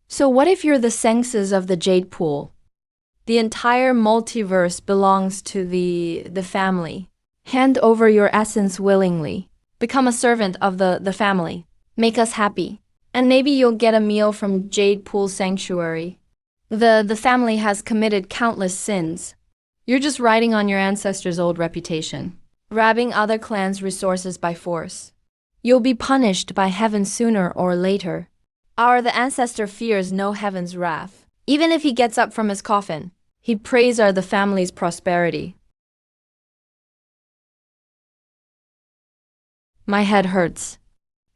So what if you're the senses of the jade pool? The entire multiverse belongs to the family. Hand over your essence willingly. Become a servant of the family. Make us happy. And maybe you'll get a meal from Jade Pool Sanctuary. The family has committed countless sins. You're just riding on your ancestors' old reputation, grabbing other clans' resources by force. You'll be punished by heaven sooner or later. The ancestor fears no heaven's wrath. Even if he gets up from his coffin, he'd praise the family's prosperity. My head hurts.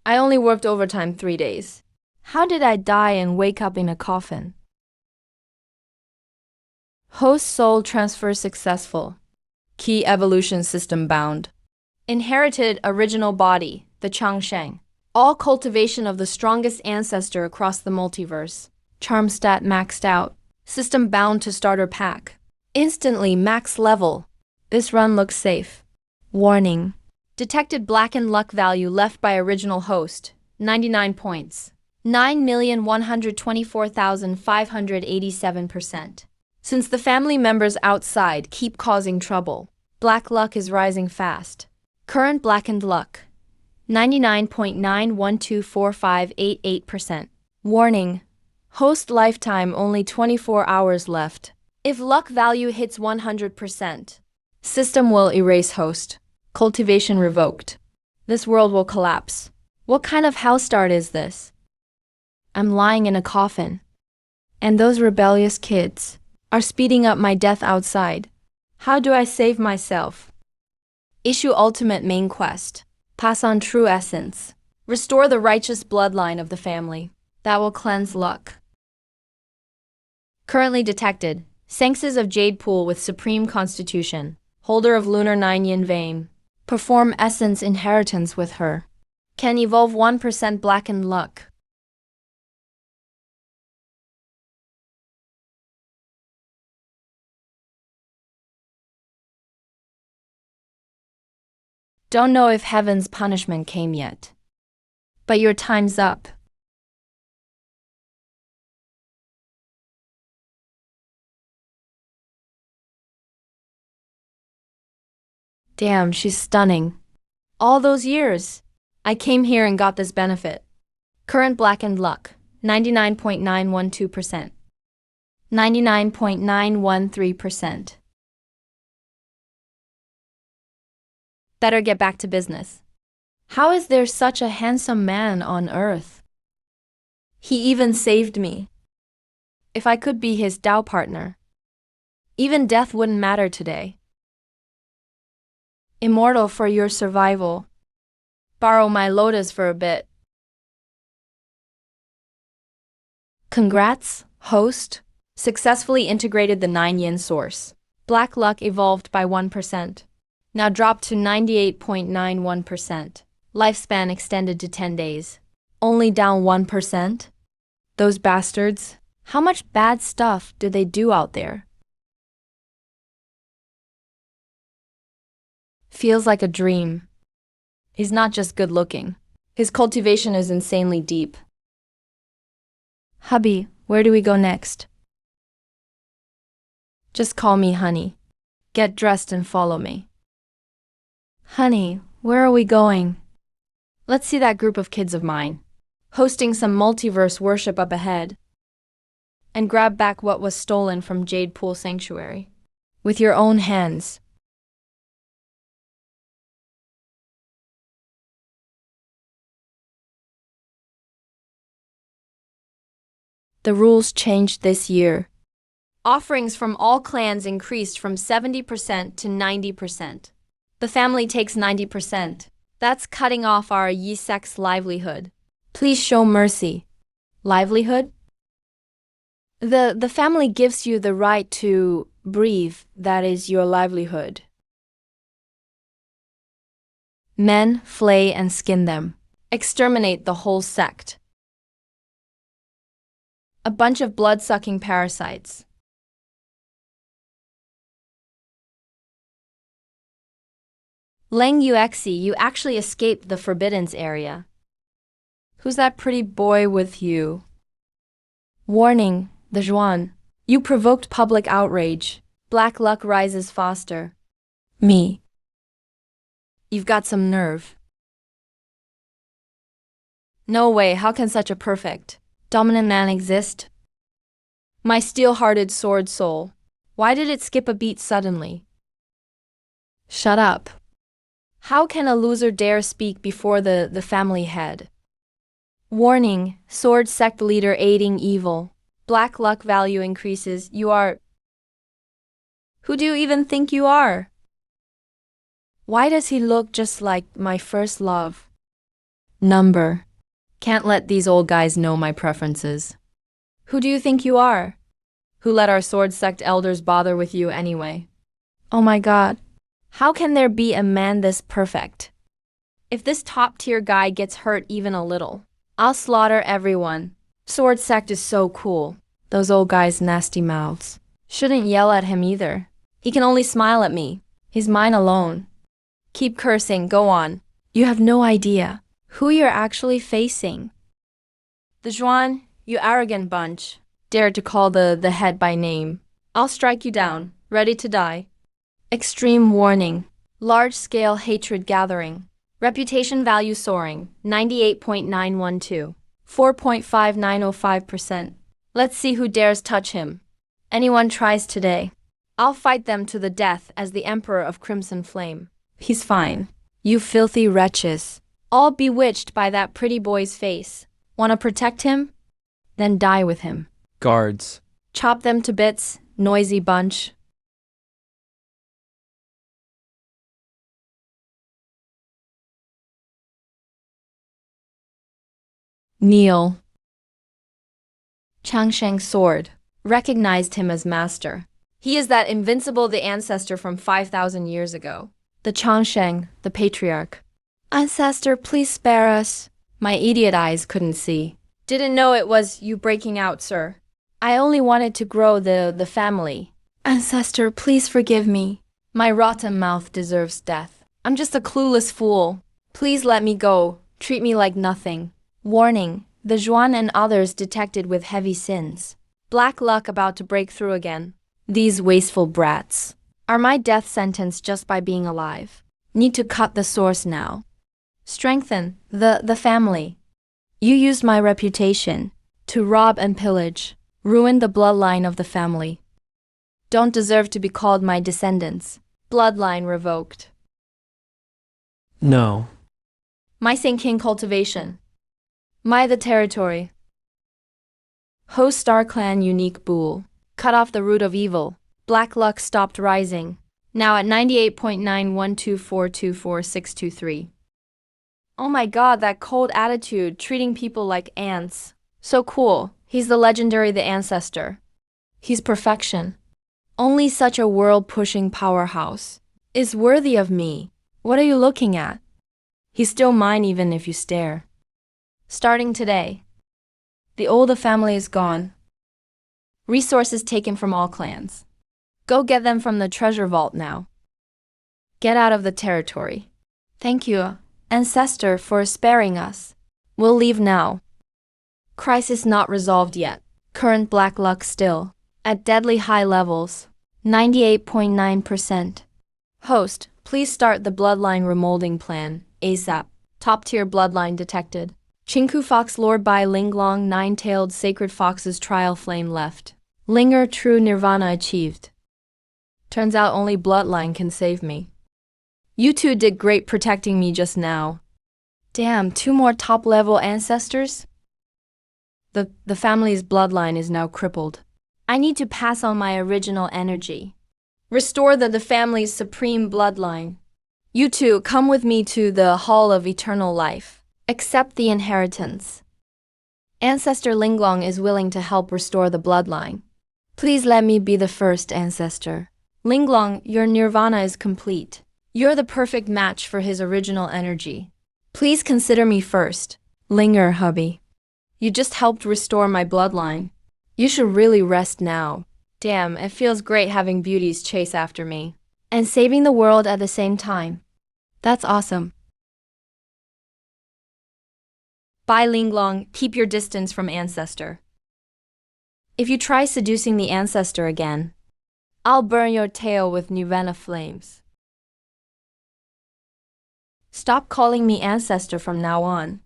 I only worked overtime 3 days. How did I die and wake up in a coffin? Host soul transfer successful. Key evolution system bound. Inherited original body, the Changsheng. All cultivation of the strongest ancestor across the multiverse. Charm stat maxed out. System bound to starter pack. Instantly max level. This run looks safe. Warning. Detected blackened luck value left by original host, 99 points. 9,124,587%. Since the family members outside keep causing trouble, black luck is rising fast. Current blackened luck, 99.9124588%. Warning. Host lifetime only 24 hours left. If luck value hits 100%, system will erase host. Cultivation revoked. This world will collapse. What kind of house start is this? I'm lying in a coffin. And those rebellious kids are speeding up my death outside. How do I save myself? Issue ultimate main quest. Pass on true essence. Restore the righteous bloodline of the family. That will cleanse luck. Currently detected. Senses of Jade Pool with Supreme Constitution. Holder of Lunar 9 Yin Vein. Perform essence inheritance with her. Can evolve 1% blackened luck. Don't know if heaven's punishment came yet. But your time's up. Damn, she's stunning. All those years, I came here and got this benefit. Current blackened luck, 99.912%. 99.913%. Better get back to business. How is there such a handsome man on earth? He even saved me. If I could be his Tao partner, even death wouldn't matter today. Immortal for your survival. Borrow my lotus for a bit. Congrats, host. Successfully integrated the 9 yin source. Black luck evolved by 1%. Now dropped to 98.91%. Lifespan extended to 10 days. Only down 1%? Those bastards. How much bad stuff do they do out there? Feels like a dream. He's not just good looking. His cultivation is insanely deep. Hubby, where do we go next? Just call me honey. Get dressed and follow me. Honey, where are we going? Let's see that group of kids of mine. Hosting some multiverse worship up ahead. And grab back what was stolen from Jade Pool Sanctuary. With your own hands. The rules changed this year. Offerings from all clans increased from 70% to 90%. The family takes 90%. That's cutting off our Yisek's livelihood. Please show mercy. Livelihood? The family gives you the right to breathe, that is your livelihood. Men flay and skin them. Exterminate the whole sect. A bunch of blood-sucking parasites. Leng Yuexi, you actually escaped the Forbiddens area. Who's that pretty boy with you? Warning, the Zhuan. You provoked public outrage. Black luck rises faster. Me. You've got some nerve. No way, how can such a perfect, dominant man exist? My steel-hearted sword soul. Why did it skip a beat suddenly? Shut up. How can a loser dare speak before the family head? Warning, sword sect leader aiding evil. Black luck value increases. You are... Who do you even think you are? Why does he look just like my first love? Number. Can't let these old guys know my preferences. Who do you think you are? Who let our sword sect elders bother with you anyway? Oh my god. How can there be a man this perfect? If this top-tier guy gets hurt even a little, I'll slaughter everyone. Sword sect is so cool. Those old guys' nasty mouths. Shouldn't yell at him either. He can only smile at me. He's mine alone. Keep cursing, go on. You have no idea who you're actually facing. The Zhuan, you arrogant bunch, dared to call the head by name. I'll strike you down, ready to die. Extreme warning. Large-scale hatred gathering. Reputation value soaring, 98.912. 4.5905%. Let's see who dares touch him. Anyone tries today, I'll fight them to the death as the Emperor of Crimson Flame. He's fine. You filthy wretches. All bewitched by that pretty boy's face. Want to protect him? Then die with him. Guards. Chop them to bits, noisy bunch. Kneel. Changsheng's sword. Recognized him as master. He is that invincible the ancestor from 5,000 years ago. The Changsheng, the patriarch. Ancestor, please spare us. My idiot eyes couldn't see. Didn't know it was you breaking out, sir. I only wanted to grow the family. Ancestor, please forgive me. My rotten mouth deserves death. I'm just a clueless fool. Please let me go. Treat me like nothing. Warning, the Zhuan and others detected with heavy sins. Black luck about to break through again. These wasteful brats are my death sentence just by being alive. Need to cut the source now. Strengthen the family. You used my reputation to rob and pillage, ruin the bloodline of the family. Don't deserve to be called my descendants. Bloodline revoked. No. My Saint King Cultivation. My the territory. Host Star Clan unique bull. Cut off the root of evil. Black luck stopped rising. Now at 98.9124244623. Oh my god, that cold attitude, treating people like ants. So cool. He's the legendary the ancestor. He's perfection. Only such a world-pushing powerhouse is worthy of me. What are you looking at? He's still mine even if you stare. Starting today, the old family is gone. Resources taken from all clans. Go get them from the treasure vault now. Get out of the territory. Thank you, ancestor, for sparing us. We'll leave now. Crisis not resolved yet. Current black luck still at deadly high levels. 98.9%. Host, please start the bloodline remolding plan, ASAP. Top-tier bloodline detected. Chinku Fox lured by Linglong, nine-tailed sacred fox's trial flame left. Linger true nirvana achieved. Turns out only bloodline can save me. You two did great protecting me just now. Damn, 2 more top-level ancestors? The family's bloodline is now crippled. I need to pass on my original energy. Restore the family's supreme bloodline. You two, come with me to the Hall of Eternal Life. Accept the inheritance. Ancestor Linglong is willing to help restore the bloodline. Please let me be the first ancestor. Linglong, your nirvana is complete. You're the perfect match for his original energy. Please consider me first. Linger, hubby. You just helped restore my bloodline. You should really rest now. Damn, it feels great having beauties chase after me. And saving the world at the same time. That's awesome. Bye Linglong, keep your distance from ancestor. If you try seducing the ancestor again, I'll burn your tail with Nuvena flames. Stop calling me ancestor from now on.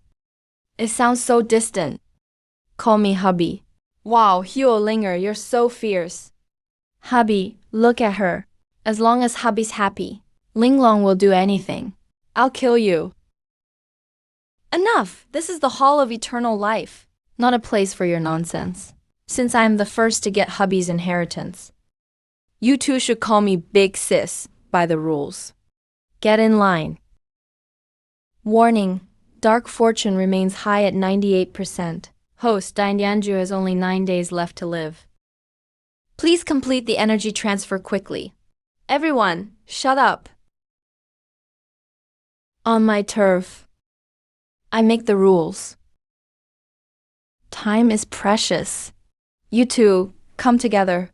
It sounds so distant. Call me hubby. Wow, Huolinger, you're so fierce. Hubby, look at her. As long as hubby's happy, Linglong will do anything. I'll kill you. Enough! This is the Hall of Eternal Life, not a place for your nonsense. Since I am the first to get hubby's inheritance, you two should call me Big Sis by the rules. Get in line. Warning, Dark Fortune remains high at 98%. Host Dainyanju has only 9 days left to live. Please complete the energy transfer quickly. Everyone, shut up. On my turf, I make the rules. Time is precious. You two, come together.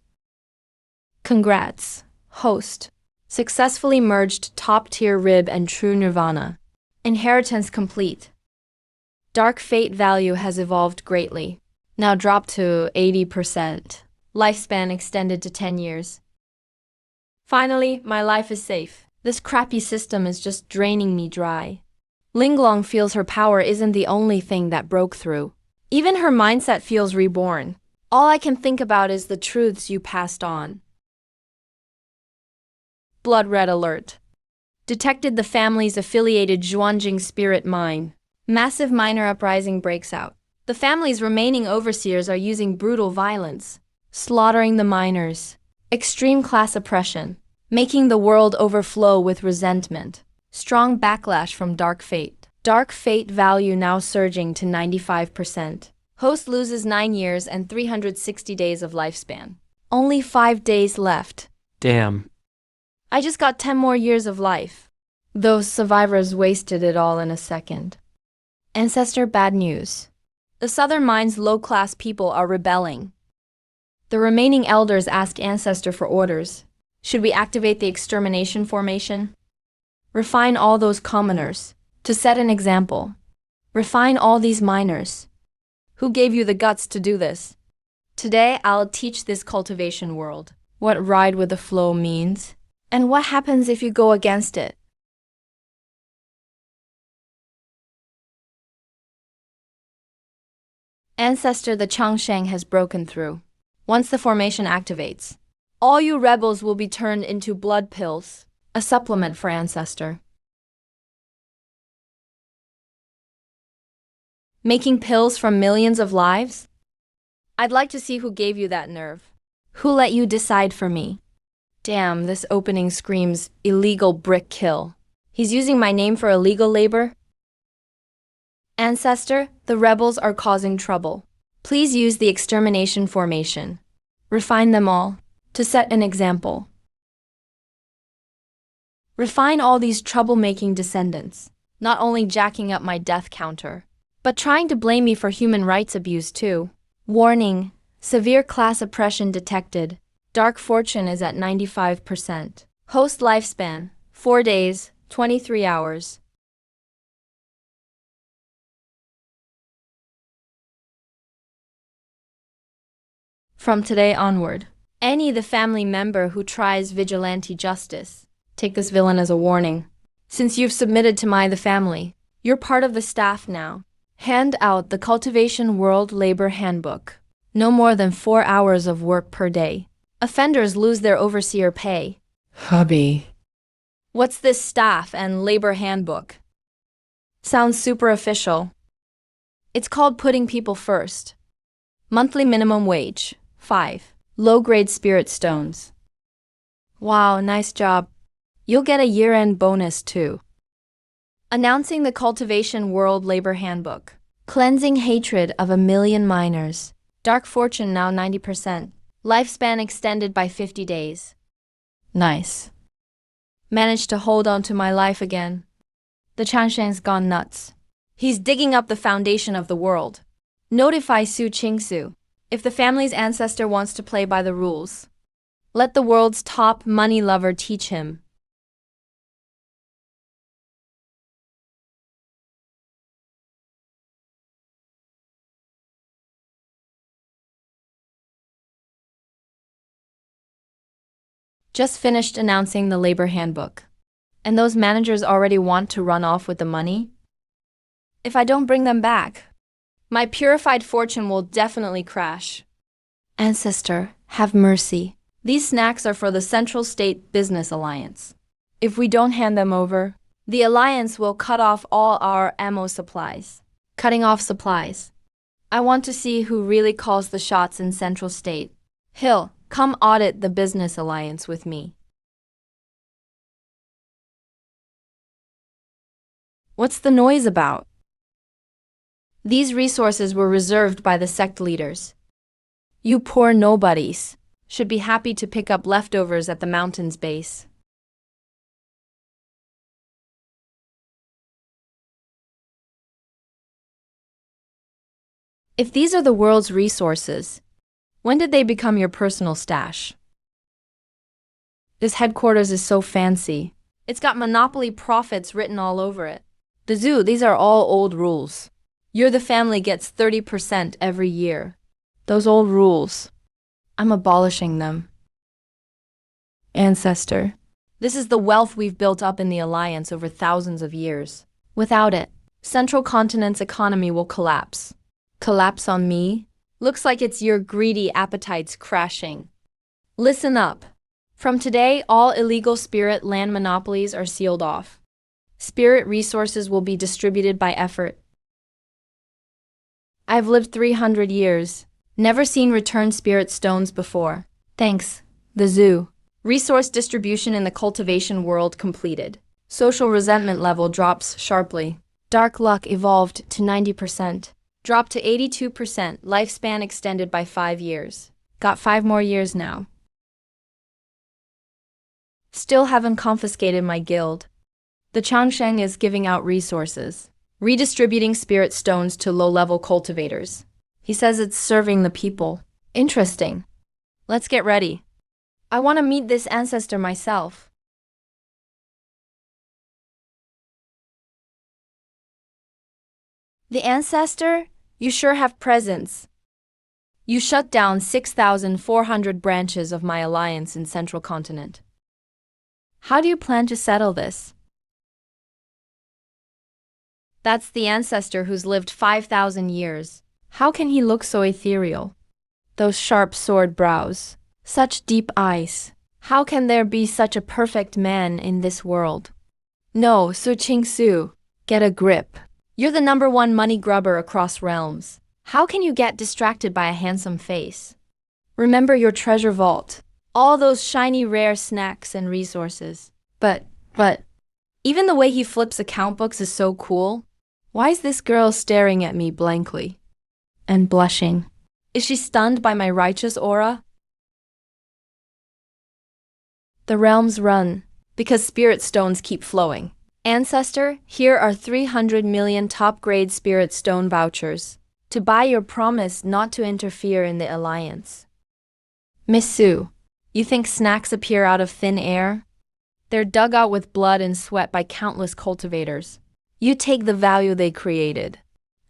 Congrats, host. Successfully merged top-tier rib and true nirvana. Inheritance complete. Dark fate value has evolved greatly. Now dropped to 80%. Lifespan extended to 10 years. Finally, my life is safe. This crappy system is just draining me dry. Linglong feels her power isn't the only thing that broke through. Even her mindset feels reborn. All I can think about is the truths you passed on. Blood red alert. Detected the family's affiliated Zhuanjing spirit mine. Massive minor uprising breaks out. The family's remaining overseers are using brutal violence, slaughtering the miners. Extreme class oppression, making the world overflow with resentment. Strong backlash from Dark Fate. Dark Fate value now surging to 95%. Host loses 9 years and 360 days of lifespan. Only 5 days left. Damn. I just got 10 more years of life. Those survivors wasted it all in a second. Ancestor bad news. The Southern Mine's low-class people are rebelling. The remaining elders ask Ancestor for orders. Should we activate the extermination formation? Refine all those commoners. To set an example. Refine all these miners. Who gave you the guts to do this? Today, I'll teach this cultivation world what ride with the flow means, and what happens if you go against it. Ancestor the Changsheng has broken through. Once the formation activates, all you rebels will be turned into blood pills, a supplement for Ancestor. Making pills from millions of lives? I'd like to see who gave you that nerve. Who let you decide for me? Damn, this opening screams illegal brick kill. He's using my name for illegal labor? Ancestor, the rebels are causing trouble. Please use the extermination formation. Refine them all, to set an example. Refine all these troublemaking descendants, not only jacking up my death counter, but trying to blame me for human rights abuse too. Warning, severe class oppression detected. Dark Fortune is at 95%. Host lifespan, 4 days, 23 hours. From today onward, any the family member who tries vigilante justice, take this villain as a warning. Since you've submitted to the family, you're part of the staff now. Hand out the Cultivation World Labor Handbook. No more than 4 hours of work per day. Offenders lose their overseer pay. Hubby. What's this staff and labor handbook? Sounds super official. It's called putting people first. Monthly minimum wage, 5. Low-grade spirit stones. Wow, nice job. You'll get a year-end bonus too. Announcing the Cultivation World Labor Handbook. Cleansing hatred of 1,000,000 miners. Dark Fortune now 90%. Lifespan extended by 50 days. Nice. Managed to hold on to my life again. The Changsheng's gone nuts. He's digging up the foundation of the world. Notify Su Qingsu. If the family's ancestor wants to play by the rules, let the world's top money lover teach him. Just finished announcing the labor handbook. And those managers already want to run off with the money? If I don't bring them back, my purified fortune will definitely crash. Ancestor, have mercy. These snacks are for the Central State Business Alliance. If we don't hand them over, the Alliance will cut off all our ammo supplies. Cutting off supplies. I want to see who really calls the shots in Central State. Hill, come audit the Business Alliance with me. What's the noise about? These resources were reserved by the sect leaders. You poor nobodies should be happy to pick up leftovers at the mountain's base. If these are the world's resources, when did they become your personal stash? This headquarters is so fancy. It's got monopoly profits written all over it. The zoo, these are all old rules. You're the family gets 30% every year. Those old rules. I'm abolishing them. Ancestor. This is the wealth we've built up in the Alliance over thousands of years. Without it, Central Continent's economy will collapse. Collapse on me? Looks like it's your greedy appetites crashing. Listen up. From today, all illegal spirit land monopolies are sealed off. Spirit resources will be distributed by effort. I've lived 300 years. Never seen returned spirit stones before. Thanks. The zoo. Resource distribution in the cultivation world completed. Social resentment level drops sharply. Dark luck evolved to 90%. Dropped to 82%. Lifespan extended by 5 years. Got 5 more years now. Still haven't confiscated my guild. The Changsheng is giving out resources, redistributing spirit stones to low-level cultivators. He says it's serving the people. Interesting. Let's get ready. I want to meet this ancestor myself. The ancestor? You sure have presence. You shut down 6,400 branches of my alliance in Central Continent. How do you plan to settle this? That's the ancestor who's lived 5,000 years. How can he look so ethereal? Those sharp sword brows, such deep eyes. How can there be such a perfect man in this world? No, Su Qingsu, get a grip. You're the #1 money grubber across realms. How can you get distracted by a handsome face? Remember your treasure vault. All those shiny rare snacks and resources. But, even the way he flips account books is so cool. Why is this girl staring at me blankly? And blushing. Is she stunned by my righteous aura? The realms run, because spirit stones keep flowing. Ancestor, here are 300 million top-grade spirit stone vouchers to buy your promise not to interfere in the alliance. Miss Su, you think snacks appear out of thin air? They're dug out with blood and sweat by countless cultivators. You take the value they created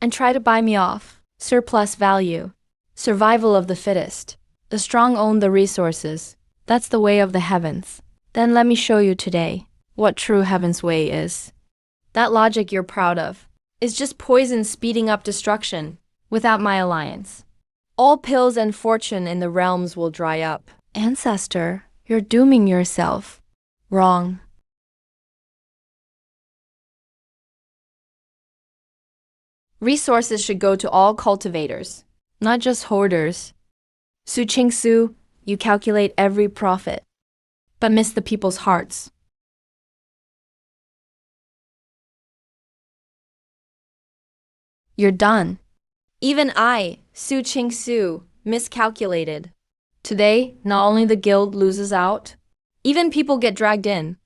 and try to buy me off. Surplus value. Survival of the fittest. The strong own the resources. That's the way of the heavens. Then let me show you today what true heaven's way is. That logic you're proud of is just poison speeding up destruction without my alliance. All pills and fortune in the realms will dry up. Ancestor, you're dooming yourself. Wrong. Resources should go to all cultivators, not just hoarders. Su Qingsu, you calculate every profit, but miss the people's hearts. You're done. Even I, Su Qingsu, miscalculated. Today, not only the guild loses out, even people get dragged in.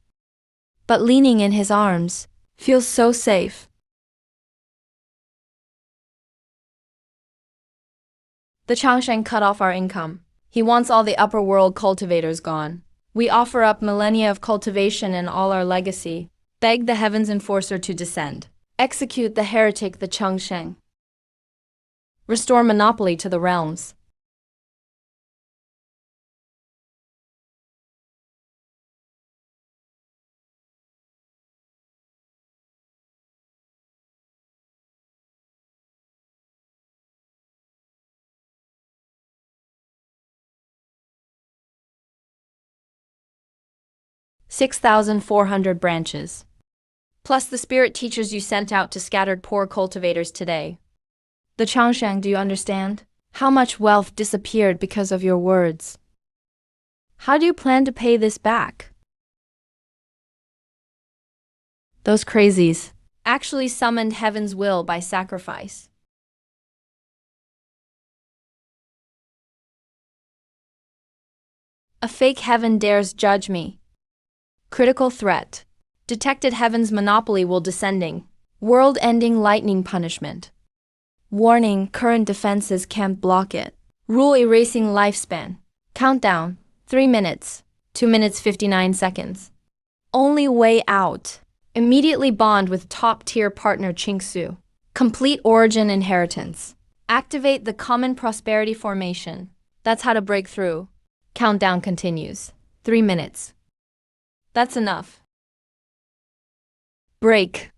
But leaning in his arms feels so safe. The Changsheng cut off our income. He wants all the upper world cultivators gone. We offer up millennia of cultivation and all our legacy. Beg the heavens enforcer to descend. Execute the heretic the Changsheng. Restore monopoly to the realms. 6,400 branches. Plus the spirit teachers you sent out to scattered poor cultivators today. The Changsheng, do you understand? How much wealth disappeared because of your words? How do you plan to pay this back? Those crazies actually summoned heaven's will by sacrifice. A fake heaven dares judge me. Critical threat. Detected heaven's monopoly will descending. World-ending lightning punishment. Warning, current defenses can't block it. Rule erasing lifespan. Countdown, 3 minutes, 2 minutes 59 seconds. Only way out. Immediately bond with top-tier partner Qingsu. Complete origin inheritance. Activate the common prosperity formation. That's how to break through. Countdown continues. 3 minutes. That's enough. Break.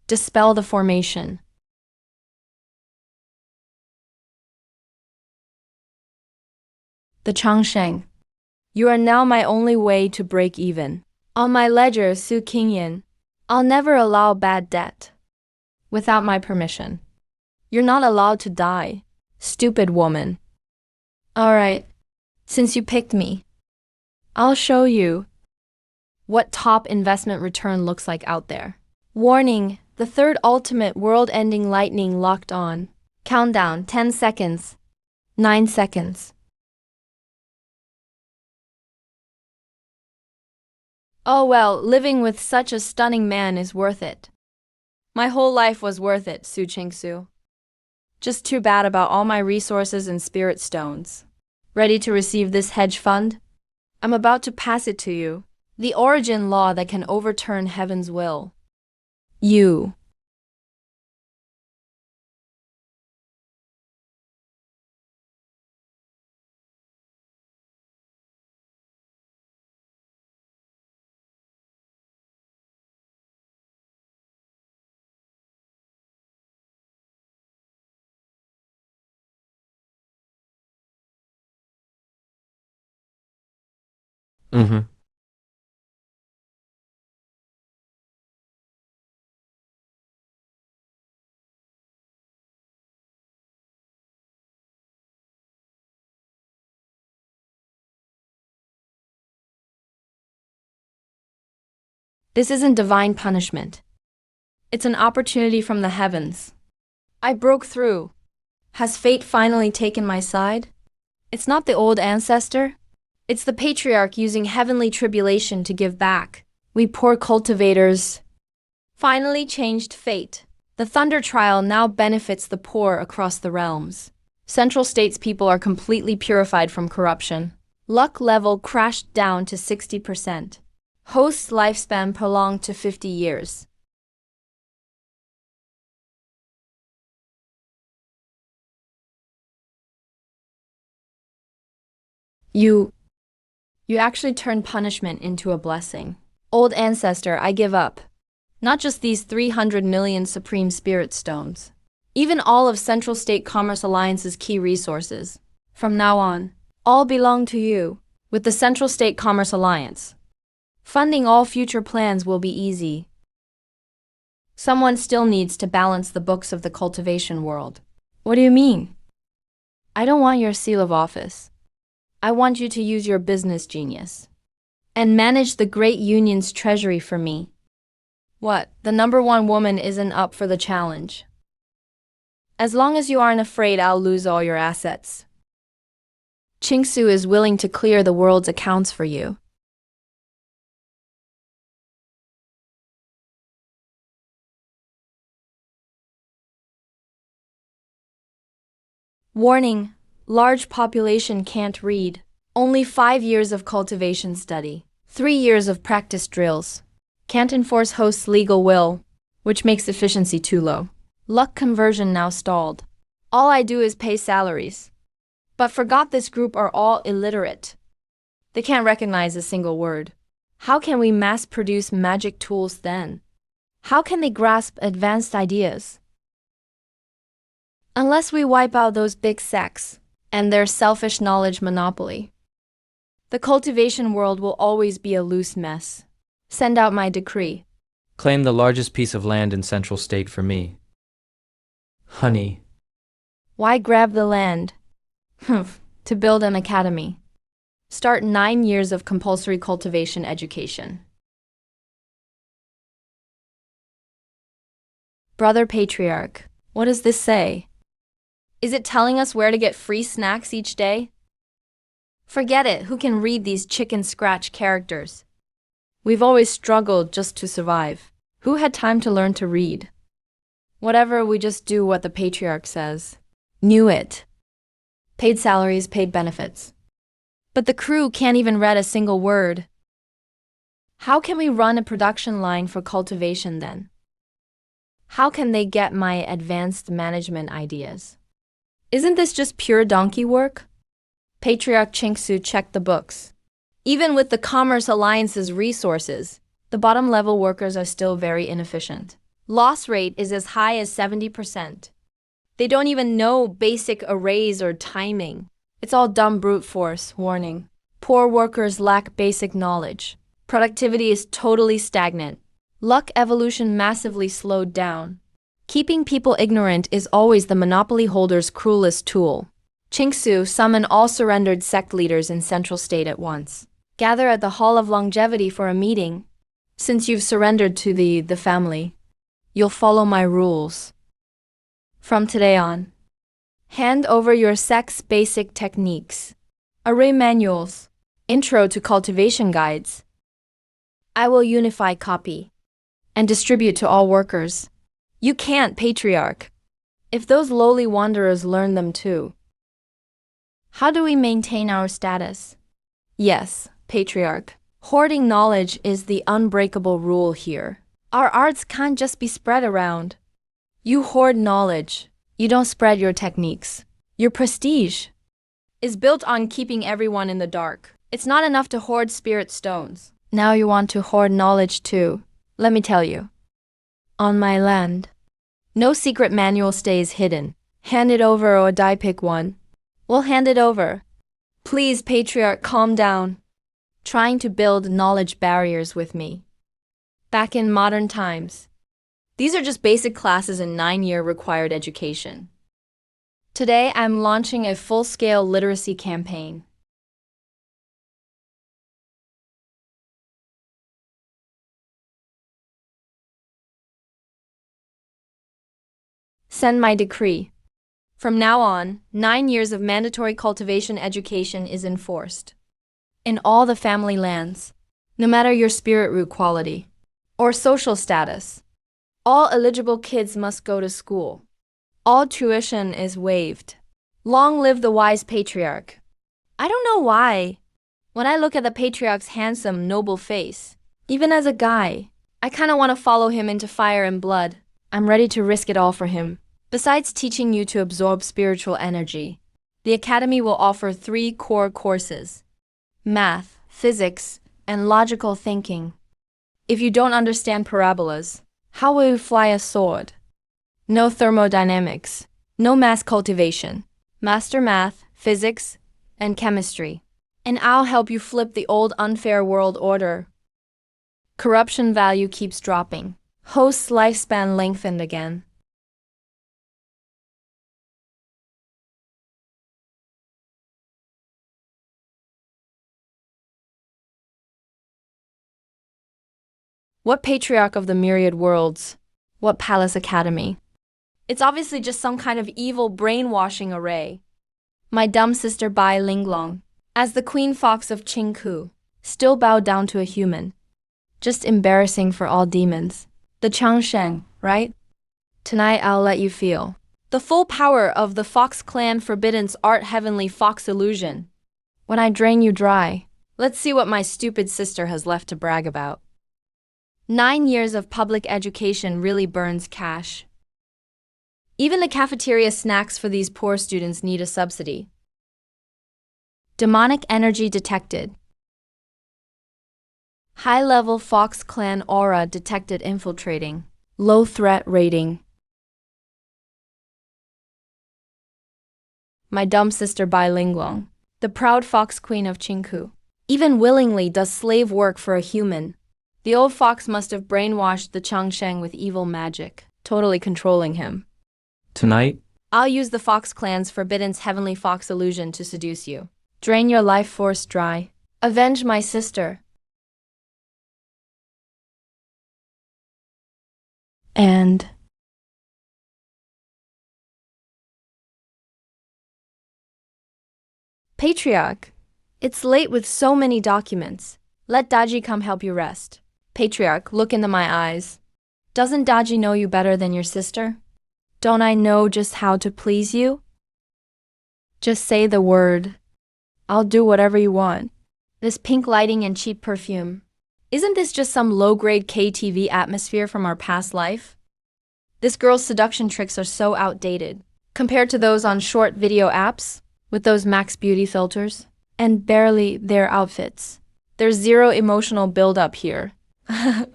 Dispel the formation. The Changsheng. You are now my only way to break even. On my ledger, Su Qingyan, I'll never allow bad debt. Without my permission. You're not allowed to die, stupid woman. Alright, since you picked me, I'll show you what top investment return looks like out there. Warning, the third ultimate world-ending lightning locked on. Countdown, 10 seconds, 9 seconds. Oh well, living with such a stunning man is worth it. My whole life was worth it, Su Qingsu. Just too bad about all my resources and spirit stones. Ready to receive this hedge fund? I'm about to pass it to you. The origin law that can overturn heaven's will. You. Mm-hmm. This isn't divine punishment. It's an opportunity from the heavens. I broke through. Has fate finally taken my side? It's not the old ancestor. It's the patriarch using heavenly tribulation to give back. We poor cultivators finally changed fate. The thunder trial now benefits the poor across the realms. Central States people are completely purified from corruption. Luck level crashed down to 60%. Host's lifespan prolonged to 50 years. You actually turned punishment into a blessing. Old ancestor, I give up. Not just these 300 million Supreme Spirit Stones. Even all of Central State Commerce Alliance's key resources. From now on, all belong to you. With the Central State Commerce Alliance, funding all future plans will be easy. Someone still needs to balance the books of the cultivation world. What do you mean? I don't want your seal of office. I want you to use your business genius and manage the great union's treasury for me. What, the #1 woman isn't up for the challenge? As long as you aren't afraid I'll lose all your assets. Qingsu is willing to clear the world's accounts for you. Warning, large population can't read. Only 5 years of cultivation study, 3 years of practice drills. Can't enforce host's legal will, which makes efficiency too low. Luck conversion now stalled. All I do is pay salaries. But forgot this group are all illiterate. They can't recognize a single word. How can we mass produce magic tools then? How can they grasp advanced ideas? Unless we wipe out those big sects and their selfish knowledge monopoly. The cultivation world will always be a loose mess. Send out my decree. Claim the largest piece of land in Central State for me. Honey. Why grab the land? To build an academy. Start 9 years of compulsory cultivation education. Brother Patriarch, what does this say? Is it telling us where to get free snacks each day? Forget it, who can read these chicken scratch characters? We've always struggled just to survive. Who had time to learn to read? Whatever, we just do what the patriarch says. Knew it. Paid salaries, paid benefits. But the crew can't even read a single word. How can we run a production line for cultivation then? How can they get my advanced management ideas? Isn't this just pure donkey work? Patriarch Chingsu checked the books. Even with the Commerce Alliance's resources, the bottom-level workers are still very inefficient. Loss rate is as high as 70%. They don't even know basic arrays or timing. It's all dumb brute force, warning. Poor workers lack basic knowledge. Productivity is totally stagnant. Luck evolution massively slowed down. Keeping people ignorant is always the monopoly holder's cruelest tool. Chingsu summoned all surrendered sect leaders in Central State at once. Gather at the Hall of Longevity for a meeting. Since you've surrendered to the family, you'll follow my rules. From today on, hand over your sect's basic techniques, array manuals, intro to cultivation guides. I will unify copy and distribute to all workers. You can't, Patriarch. If those lowly wanderers learn them too. How do we maintain our status? Yes, Patriarch. Hoarding knowledge is the unbreakable rule here. Our arts can't just be spread around. You hoard knowledge. You don't spread your techniques. Your prestige is built on keeping everyone in the dark. It's not enough to hoard spirit stones. Now you want to hoard knowledge too. Let me tell you. On my land, no secret manual stays hidden. Hand it over or die pick one. We'll hand it over. Please, Patriarch, calm down. Trying to build knowledge barriers with me. Back in modern times. These are just basic classes in 9-year required education. Today, I'm launching a full-scale literacy campaign. Send my decree. From now on, 9 years of mandatory cultivation education is enforced. In all the family lands, no matter your spirit root quality or social status, all eligible kids must go to school. All tuition is waived. Long live the wise patriarch. I don't know why. When I look at the patriarch's handsome, noble face, even as a guy, I kind of want to follow him into fire and blood. I'm ready to risk it all for him. Besides teaching you to absorb spiritual energy, the Academy will offer 3 core courses: math, physics, and logical thinking. If you don't understand parabolas, how will you fly a sword? No thermodynamics, no mass cultivation. Master math, physics, and chemistry. And I'll help you flip the old unfair world order. Corruption value keeps dropping. Host's lifespan lengthened again. What patriarch of the myriad worlds? What palace academy? It's obviously just some kind of evil brainwashing array. My dumb sister Bai Linglong, as the queen fox of Qingku, still bowed down to a human. Just embarrassing for all demons. The Changsheng, right? Tonight I'll let you feel the full power of the Fox Clan Forbidden's art heavenly fox illusion. When I drain you dry, let's see what my stupid sister has left to brag about. 9 years of public education really burns cash. Even the cafeteria snacks for these poor students need a subsidy. Demonic energy detected. High-level Fox Clan aura detected infiltrating. Low threat rating. My dumb sister Bai Linglong, the proud fox queen of Qingku. even willingly does slave work for a human. The old fox must have brainwashed the Changsheng with evil magic, totally controlling him. Tonight, I'll use the Fox Clan's forbidden heavenly fox illusion to seduce you. Drain your life force dry. Avenge my sister. And Patriarch, it's late with so many documents. Let Daji come help you rest. Patriarch, look into my eyes. Doesn't Daji know you better than your sister? Don't I know just how to please you? Just say the word. I'll do whatever you want. This pink lighting and cheap perfume. Isn't this just some low-grade KTV atmosphere from our past life? This girl's seduction tricks are so outdated, compared to those on short video apps, with those max beauty filters, and barely their outfits. There's zero emotional build-up here.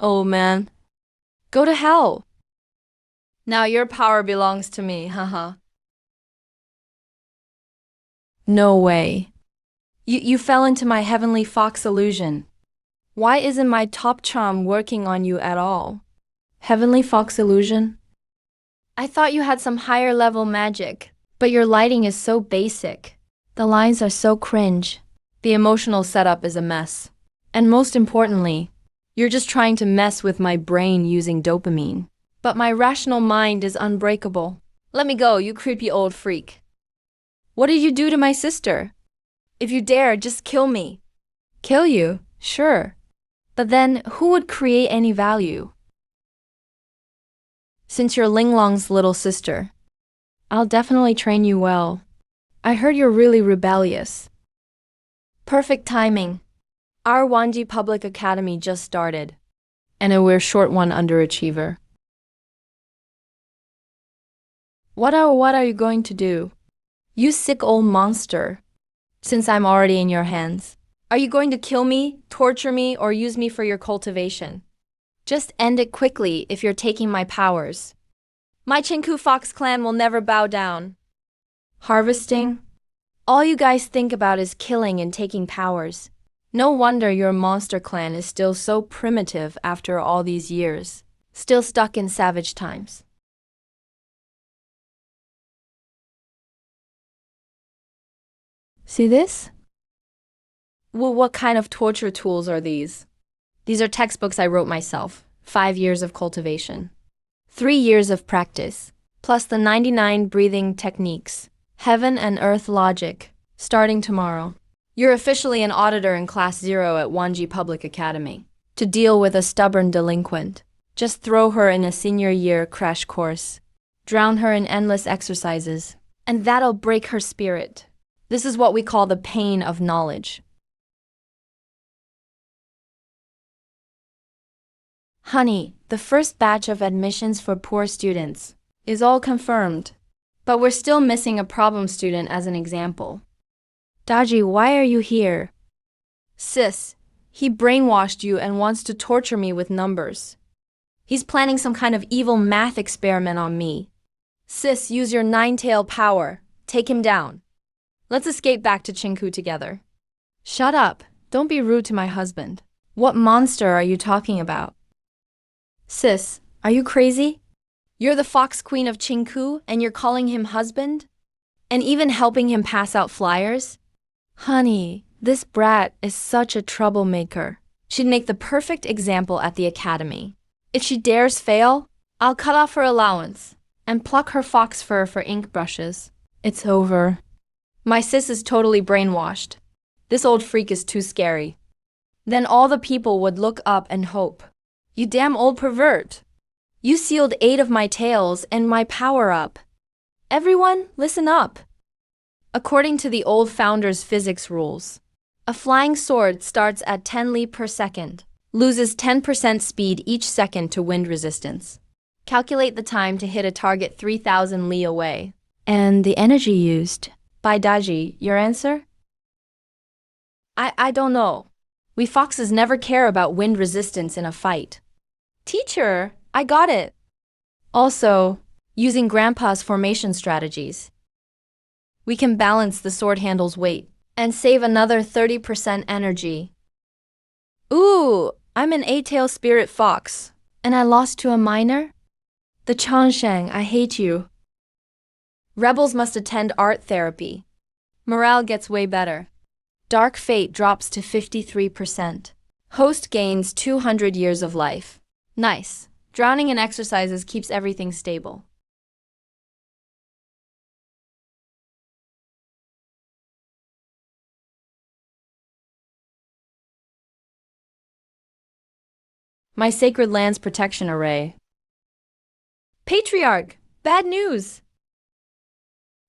Oh man. Go to hell. Now your power belongs to me, haha. No way. You fell into my heavenly fox illusion. Why isn't my top charm working on you at all? Heavenly fox illusion? I thought you had some higher level magic, but your lighting is so basic. The lines are so cringe. The emotional setup is a mess. And most importantly, you're just trying to mess with my brain using dopamine. But my rational mind is unbreakable. Let me go, you creepy old freak. What did you do to my sister? If you dare, just kill me. Kill you? Sure. But then, who would create any value? Since you're Linglong's little sister, I'll definitely train you well. I heard you're really rebellious. Perfect timing. Our Wanji Public Academy just started, and we're short one underachiever. What are you going to do? You sick old monster, since I'm already in your hands. Are you going to kill me, torture me, or use me for your cultivation? Just end it quickly if you're taking my powers. My Chinku Fox clan will never bow down. Harvesting? All you guys think about is killing and taking powers. No wonder your monster clan is still so primitive after all these years. Still stuck in savage times. See this? Well, what kind of torture tools are these? These are textbooks I wrote myself. 5 years of cultivation. 3 years of practice. Plus the 99 breathing techniques. Heaven and earth logic. Starting tomorrow. You're officially an auditor in Class 0 at Wanji Public Academy. To deal with a stubborn delinquent, just throw her in a senior year crash course. Drown her in endless exercises. And that'll break her spirit. This is what we call the pain of knowledge. Honey, the first batch of admissions for poor students is all confirmed. But we're still missing a problem student as an example. Daji, why are you here? Sis, he brainwashed you and wants to torture me with numbers. He's planning some kind of evil math experiment on me. Sis, use your nine-tail power. Take him down. Let's escape back to Chinku together. Shut up. Don't be rude to my husband. What monster are you talking about? Sis, are you crazy? You're the fox queen of Chinku and you're calling him husband? And even helping him pass out flyers? Honey, this brat is such a troublemaker. She'd make the perfect example at the academy. If she dares fail, I'll cut off her allowance and pluck her fox fur for ink brushes. It's over. My sis is totally brainwashed. This old freak is too scary. Then all the people would look up and hope. You damn old pervert. You sealed 8 of my tails and my power up. Everyone, listen up. According to the old founder's physics rules, a flying sword starts at 10 li per second, loses 10% speed each second to wind resistance. Calculate the time to hit a target 3,000 li away. And the energy used. By Daji, your answer? I don't know. We foxes never care about wind resistance in a fight. Teacher, I got it. Also, using Grandpa's formation strategies, we can balance the sword handle's weight and save another 30% energy. Ooh, I'm an 8-tailed spirit fox. And I lost to a minor? The Changsheng, I hate you. Rebels must attend art therapy. Morale gets way better. Dark fate drops to 53%. Host gains 200 years of life. Nice. Drowning in exercises keeps everything stable. My Sacred Lands Protection Array. Patriarch! Bad news!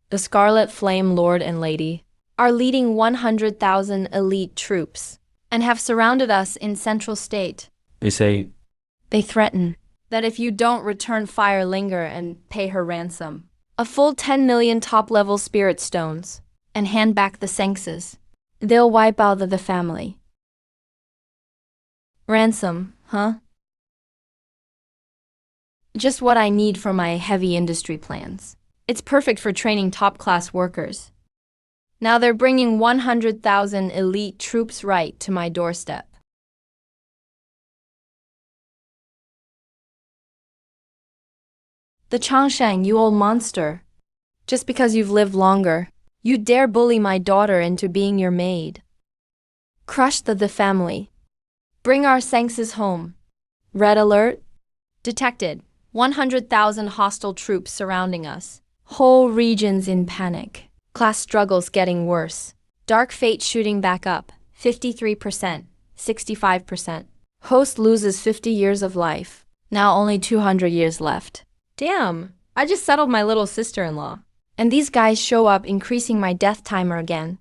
The Scarlet Flame Lord and Lady are leading 100,000 elite troops and have surrounded us in Central State. They threaten that if you don't return Fire Linger and pay her ransom, a full 10 million top-level spirit stones, and hand back the senses, they'll wipe out the family. Ransom, huh? Just what I need for my heavy industry plans. It's perfect for training top-class workers. Now they're bringing 100,000 elite troops right to my doorstep. The Changsheng, you old monster. Just because you've lived longer, you dare bully my daughter into being your maid. Crush the family. Bring our senses home. Red alert. Detected. 100,000 hostile troops surrounding us. Whole regions in panic. Class struggles getting worse. Dark fate shooting back up. 53%. 65%. Host loses 50 years of life. Now only 200 years left. Damn, I just settled my little sister-in-law. And these guys show up, increasing my death timer again.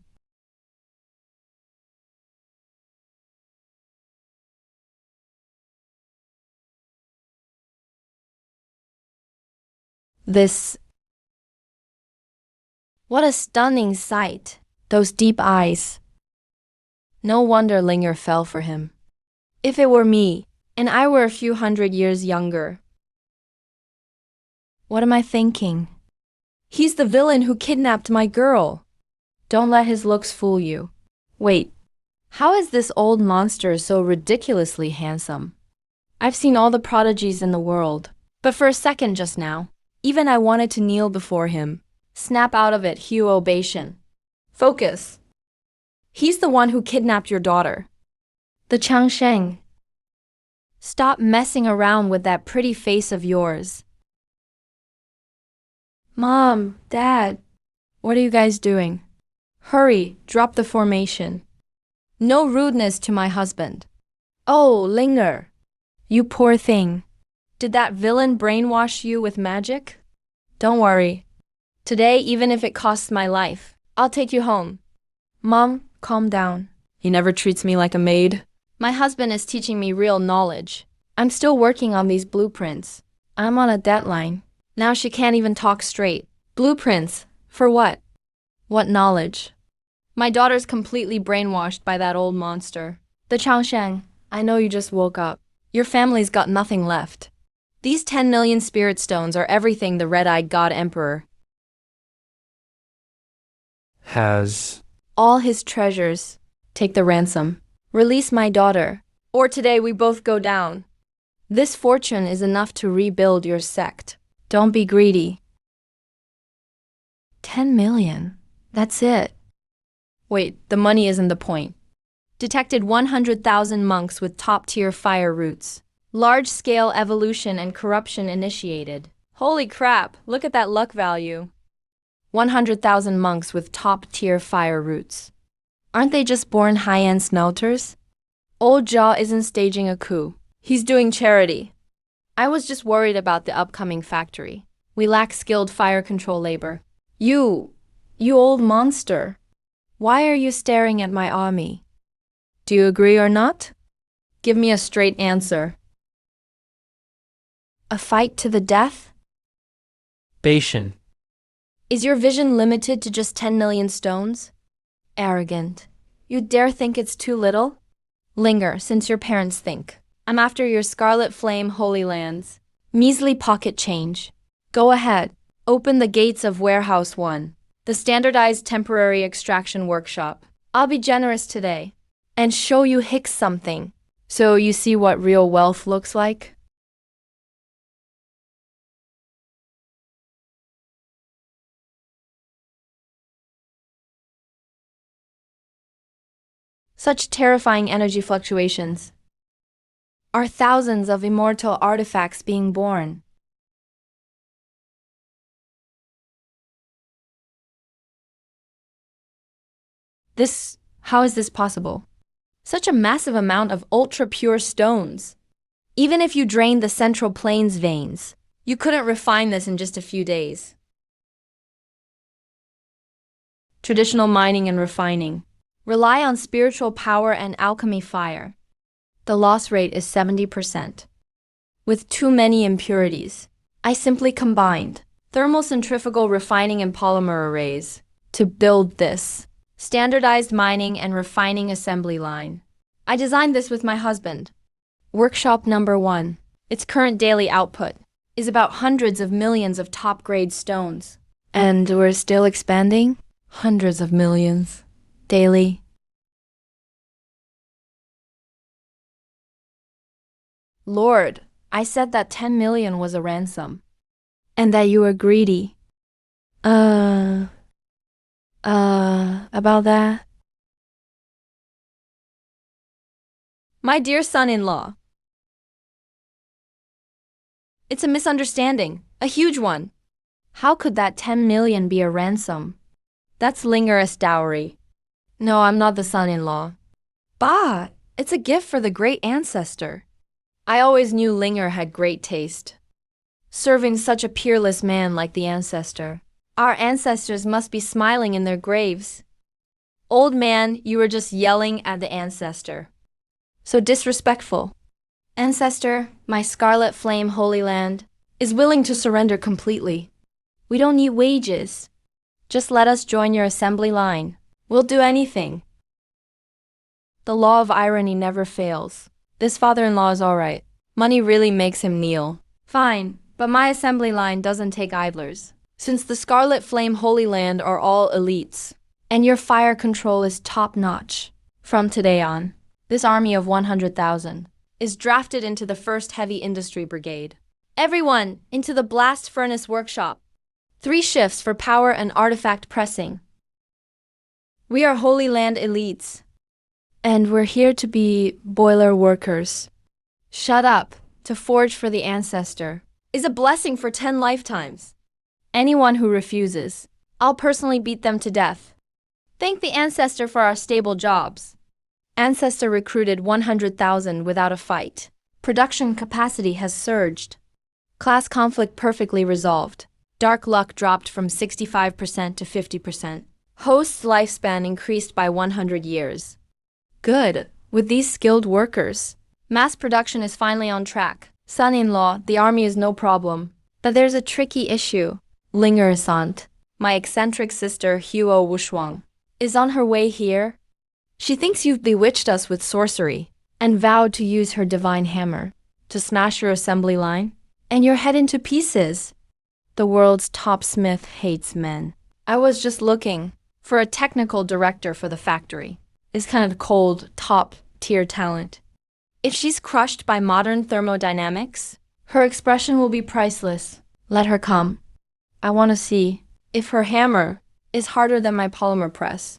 What a stunning sight. Those deep eyes. No wonder Linger fell for him. If it were me, and I were a few hundred years younger. What am I thinking? He's the villain who kidnapped my girl. Don't let his looks fool you. Wait, how is this old monster so ridiculously handsome? I've seen all the prodigies in the world, but for a second just now, even I wanted to kneel before him. Snap out of it, Hugh Obation. Focus. He's the one who kidnapped your daughter. The Changsheng. Stop messing around with that pretty face of yours. Mom, Dad, what are you guys doing? Hurry, drop the formation. No rudeness to my husband. Oh, Linger, you poor thing. Did that villain brainwash you with magic? Don't worry. Today, even if it costs my life, I'll take you home. Mom, calm down. He never treats me like a maid. My husband is teaching me real knowledge. I'm still working on these blueprints. I'm on a deadline. Now she can't even talk straight. Blueprints? For what? What knowledge? My daughter's completely brainwashed by that old monster. The Changsheng, I know you just woke up. Your family's got nothing left. These 10 million spirit stones are everything the red-eyed god emperor has. All his treasures. Take the ransom. Release my daughter, or today we both go down. This fortune is enough to rebuild your sect. Don't be greedy. 10 million. That's it. Wait, the money isn't the point. Detected 100,000 monks with top-tier fire roots. Large-scale evolution and corruption initiated. Holy crap, look at that luck value. 100,000 monks with top-tier fire roots. Aren't they just born high-end smelters? Old Jaw isn't staging a coup. He's doing charity. I was just worried about the upcoming factory. We lack skilled fire control labor. You old monster. Why are you staring at my army? Do you agree or not? Give me a straight answer. A fight to the death? Bashan. Is your vision limited to just 10 million stones? Arrogant. You dare think it's too little? Linger, since your parents think. I'm after your Scarlet Flame Holy Lands. Measly pocket change. Go ahead. Open the gates of Warehouse 1, the standardized temporary extraction workshop. I'll be generous today and show you Hicks something. So you see what real wealth looks like? Such terrifying energy fluctuations. Are thousands of immortal artifacts being born? How is this possible? Such a massive amount of ultra-pure stones. Even if you drained the central plains veins, you couldn't refine this in just a few days. Traditional mining and refining rely on spiritual power and alchemy fire. The loss rate is 70%. With too many impurities, I simply combined thermocentrifugal refining and polymer arrays to build this standardized mining and refining assembly line. I designed this with my husband. Workshop number 1. Its current daily output is about hundreds of millions of top-grade stones. And we're still expanding? Hundreds of millions. Daily. Lord, I said that 10 million was a ransom. And that you were greedy. About that? My dear son-in-law. It's a misunderstanding, a huge one. How could that 10 million be a ransom? That's Linger's dowry. No, I'm not the son-in-law. Bah, it's a gift for the great ancestor. I always knew Linger had great taste. Serving such a peerless man like the ancestor. Our ancestors must be smiling in their graves. Old man, you were just yelling at the ancestor. So disrespectful. Ancestor, my scarlet flame holy land, is willing to surrender completely. We don't need wages. Just let us join your assembly line. We'll do anything. The law of irony never fails. This father-in-law is all right. Money really makes him kneel. Fine, but my assembly line doesn't take idlers. Since the Scarlet Flame Holy Land are all elites, and your fire control is top-notch. From today on, this army of 100,000 is drafted into the 1st Heavy Industry Brigade. Everyone, into the blast furnace workshop. 3 shifts for power and artifact pressing. We are Holy Land elites. And we're here to be boiler workers. Shut up, to forge for the ancestor, is a blessing for 10 lifetimes. Anyone who refuses, I'll personally beat them to death. Thank the ancestor for our stable jobs. Ancestor recruited 100,000 without a fight. Production capacity has surged. Class conflict perfectly resolved. Dark luck dropped from 65% to 50%. Host's lifespan increased by 100 years. Good, with these skilled workers. Mass production is finally on track. Son-in-law, the army is no problem. But there's a tricky issue. Linger-sant, my eccentric sister Huo Wushuang, is on her way here. She thinks you've bewitched us with sorcery and vowed to use her divine hammer to smash your assembly line and your head into pieces. The world's top smith hates men. I was just looking for a technical director for the factory. It's kind of cold, top-tier talent. If she's crushed by modern thermodynamics, her expression will be priceless. Let her come. I want to see if her hammer is harder than my polymer press.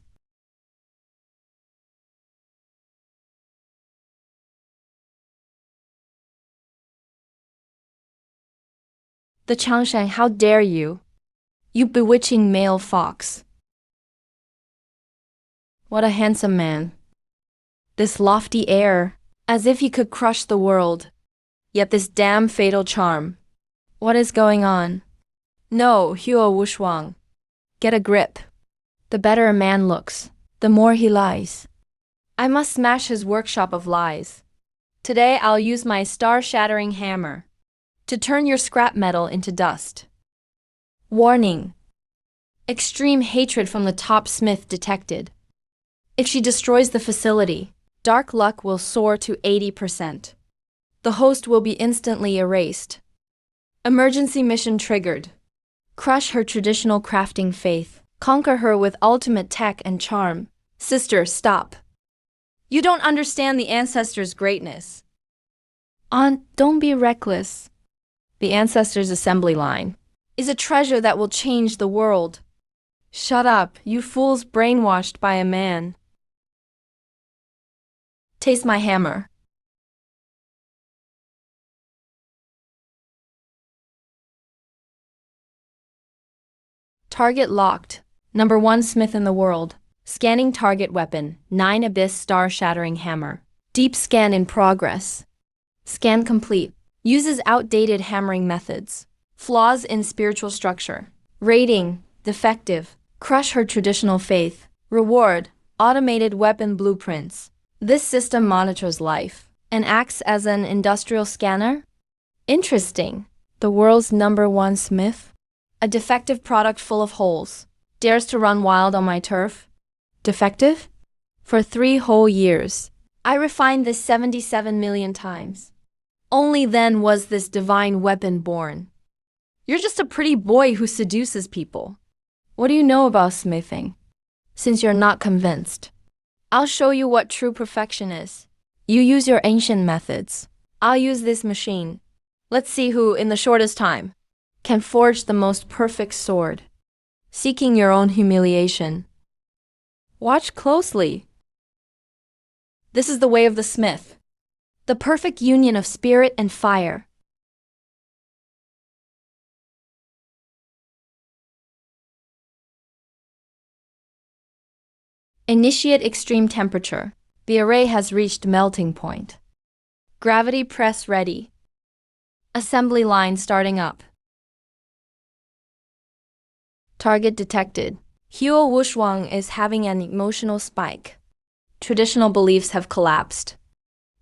The Changshan, how dare you? You bewitching male fox. What a handsome man. This lofty air, as if he could crush the world. Yet this damn fatal charm. What is going on? No, Huo Wushuang. Get a grip. The better a man looks, the more he lies. I must smash his workshop of lies. Today I'll use my star-shattering hammer to turn your scrap metal into dust. Warning. Extreme hatred from the top smith detected. If she destroys the facility, dark luck will soar to 80%. The host will be instantly erased. Emergency mission triggered. Crush her traditional crafting faith. Conquer her with ultimate tech and charm. Sister, stop. You don't understand the ancestors' greatness. Aunt, don't be reckless. The ancestors' assembly line is a treasure that will change the world. Shut up, you fools brainwashed by a man. Taste my hammer. Target locked. Number 1 smith in the world. Scanning target weapon. 9 abyss star-shattering hammer. Deep scan in progress. Scan complete. Uses outdated hammering methods. Flaws in spiritual structure. Rating: defective. Crush her traditional faith. Reward: automated weapon blueprints. This system monitors life and acts as an industrial scanner. Interesting. The world's number 1 smith? A defective product full of holes. Dares to run wild on my turf? Defective? For 3 whole years. I refined this 77 million times. Only then was this divine weapon born. You're just a pretty boy who seduces people. What do you know about smithing? Since you're not convinced, I'll show you what true perfection is. You use your ancient methods. I'll use this machine. Let's see who, in the shortest time, can forge the most perfect sword. Seeking your own humiliation. Watch closely. This is the way of the smith. The perfect union of spirit and fire. Initiate extreme temperature. The array has reached melting point. Gravity press ready. Assembly line starting up. Target detected. Huo Wushwang is having an emotional spike. Traditional beliefs have collapsed.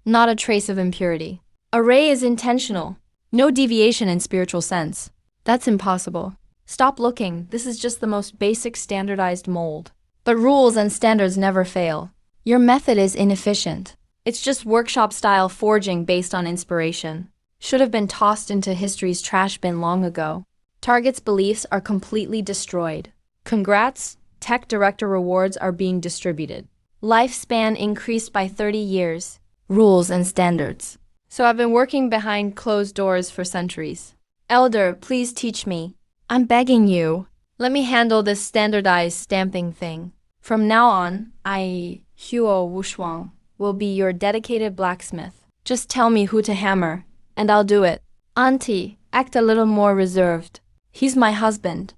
Not a trace of impurity. Array is intentional. No deviation in spiritual sense. That's impossible. Stop looking. This is just the most basic standardized mold. But rules and standards never fail. Your method is inefficient. It's just workshop-style forging based on inspiration. Should have been tossed into history's trash bin long ago. Target's beliefs are completely destroyed. Congrats, tech director rewards are being distributed. Lifespan increased by 30 years. Rules and standards. So I've been working behind closed doors for centuries. Elder, please teach me. I'm begging you. Let me handle this standardized stamping thing. From now on, I, Huo Wushwang, will be your dedicated blacksmith. Just tell me who to hammer, and I'll do it. Auntie, act a little more reserved. He's my husband.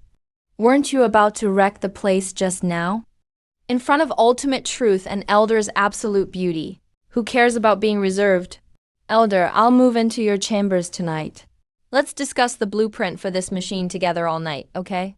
Weren't you about to wreck the place just now? In front of ultimate truth and Elder's absolute beauty. Who cares about being reserved? Elder, I'll move into your chambers tonight. Let's discuss the blueprint for this machine together all night, okay?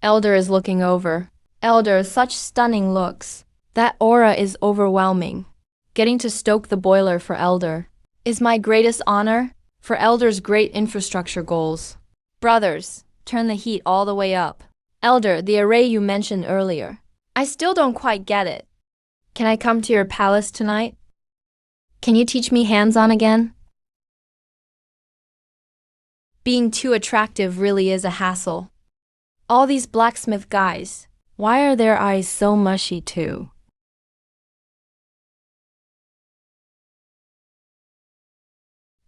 Elder is looking over. Elder, such stunning looks. That aura is overwhelming. Getting to stoke the boiler for Elder is my greatest honor for Elder's great infrastructure goals. Brothers, turn the heat all the way up. Elder, the array you mentioned earlier. I still don't quite get it. Can I come to your palace tonight? Can you teach me hands-on again? Being too attractive really is a hassle. All these blacksmith guys, why are their eyes so mushy too?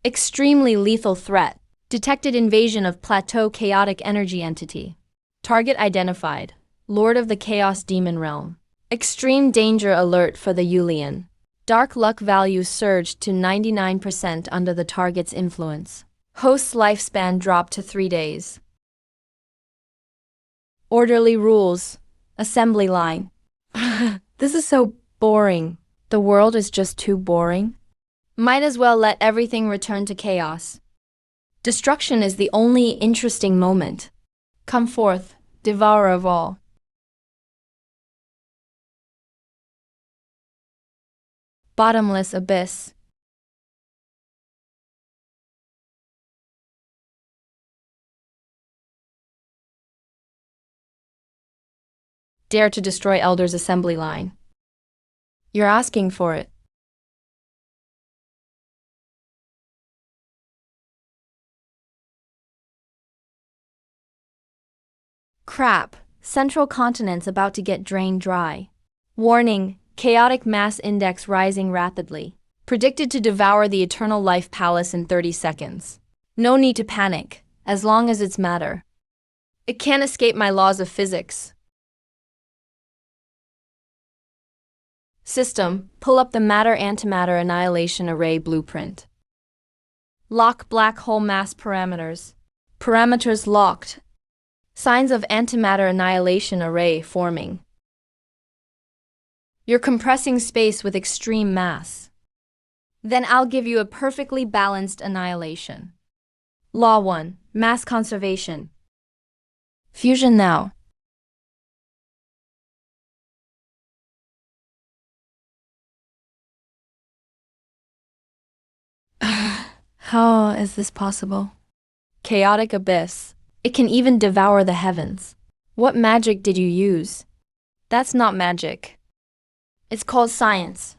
Extremely lethal threat. Detected invasion of plateau chaotic energy entity. Target identified. Lord of the Chaos Demon Realm. Extreme danger alert for the Yulian. Dark luck value surged to 99% under the target's influence. Host's lifespan dropped to 3 days. Orderly rules. Assembly line. This is so boring. The world is just too boring. Might as well let everything return to chaos. Destruction is the only interesting moment. Come forth, devourer of all. Bottomless abyss. Dare to destroy Elder's assembly line. You're asking for it. Crap, central continent's about to get drained dry. Warning, chaotic mass index rising rapidly. Predicted to devour the eternal life palace in 30 seconds. No need to panic, as long as it's matter. It can't escape my laws of physics. System, pull up the matter-antimatter annihilation array blueprint. Lock black hole mass parameters. Parameters locked. Signs of antimatter annihilation array forming. You're compressing space with extreme mass. Then I'll give you a perfectly balanced annihilation. Law 1, mass conservation. Fusion now. How is this possible? Chaotic abyss. It can even devour the heavens. What magic did you use? That's not magic. It's called science.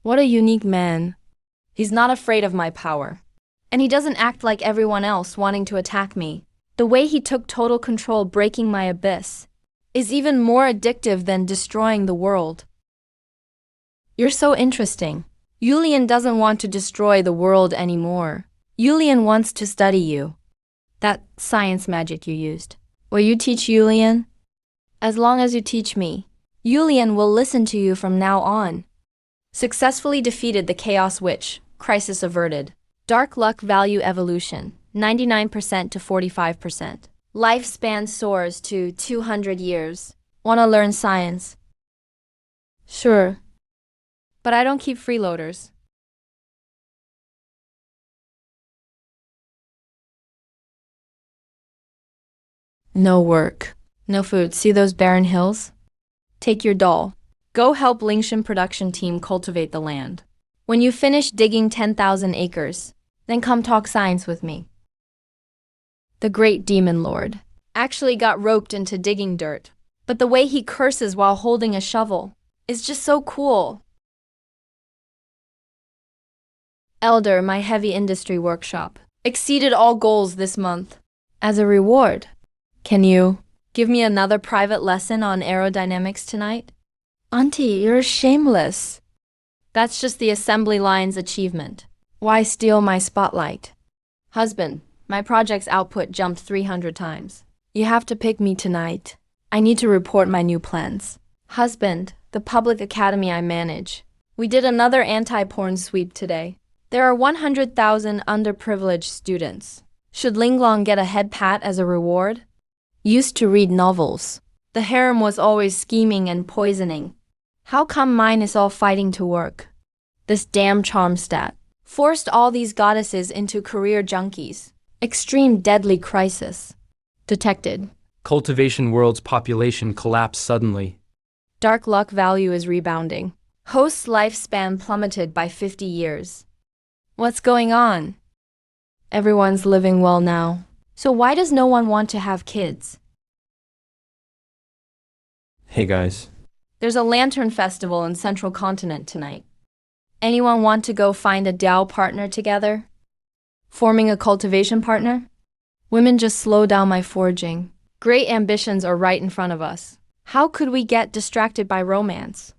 What a unique man. He's not afraid of my power. And he doesn't act like everyone else wanting to attack me. The way he took total control breaking my abyss is even more addictive than destroying the world. You're so interesting. Julian doesn't want to destroy the world anymore. Julian wants to study you. That science magic you used. Will you teach Julian? As long as you teach me, Julian will listen to you from now on. Successfully defeated the Chaos Witch. Crisis averted. Dark luck value evolution. 99% to 45%. Lifespan soars to 200 years. Wanna learn science? Sure. But I don't keep freeloaders. No work. No food. See those barren hills? Take your doll. Go help Lingshan production team cultivate the land. When you finish digging 10,000 acres, then come talk science with me. The great demon lord actually got roped into digging dirt, but the way he curses while holding a shovel is just so cool. Elder, my heavy industry workshop, exceeded all goals this month. As a reward, can you give me another private lesson on aerodynamics tonight? Auntie, you're shameless. That's just the assembly line's achievement. Why steal my spotlight? Husband, my project's output jumped 300 times. You have to pick me tonight. I need to report my new plans. Husband, the public academy I manage. We did another anti-porn sweep today. There are 100,000 underprivileged students. Should Linglong get a head pat as a reward? Used to read novels. The harem was always scheming and poisoning. How come mine is all fighting to work? This damn charm stat forced all these goddesses into career junkies. Extreme deadly crisis. Detected. Cultivation world's population collapsed suddenly. Dark luck value is rebounding. Host's lifespan plummeted by 50 years. What's going on? Everyone's living well now. So why does no one want to have kids? Hey guys. There's a lantern festival in Central Continent tonight. Anyone want to go find a Dao partner together? Forming a cultivation partner? Women, just slow down my forging. Great ambitions are right in front of us. How could we get distracted by romance?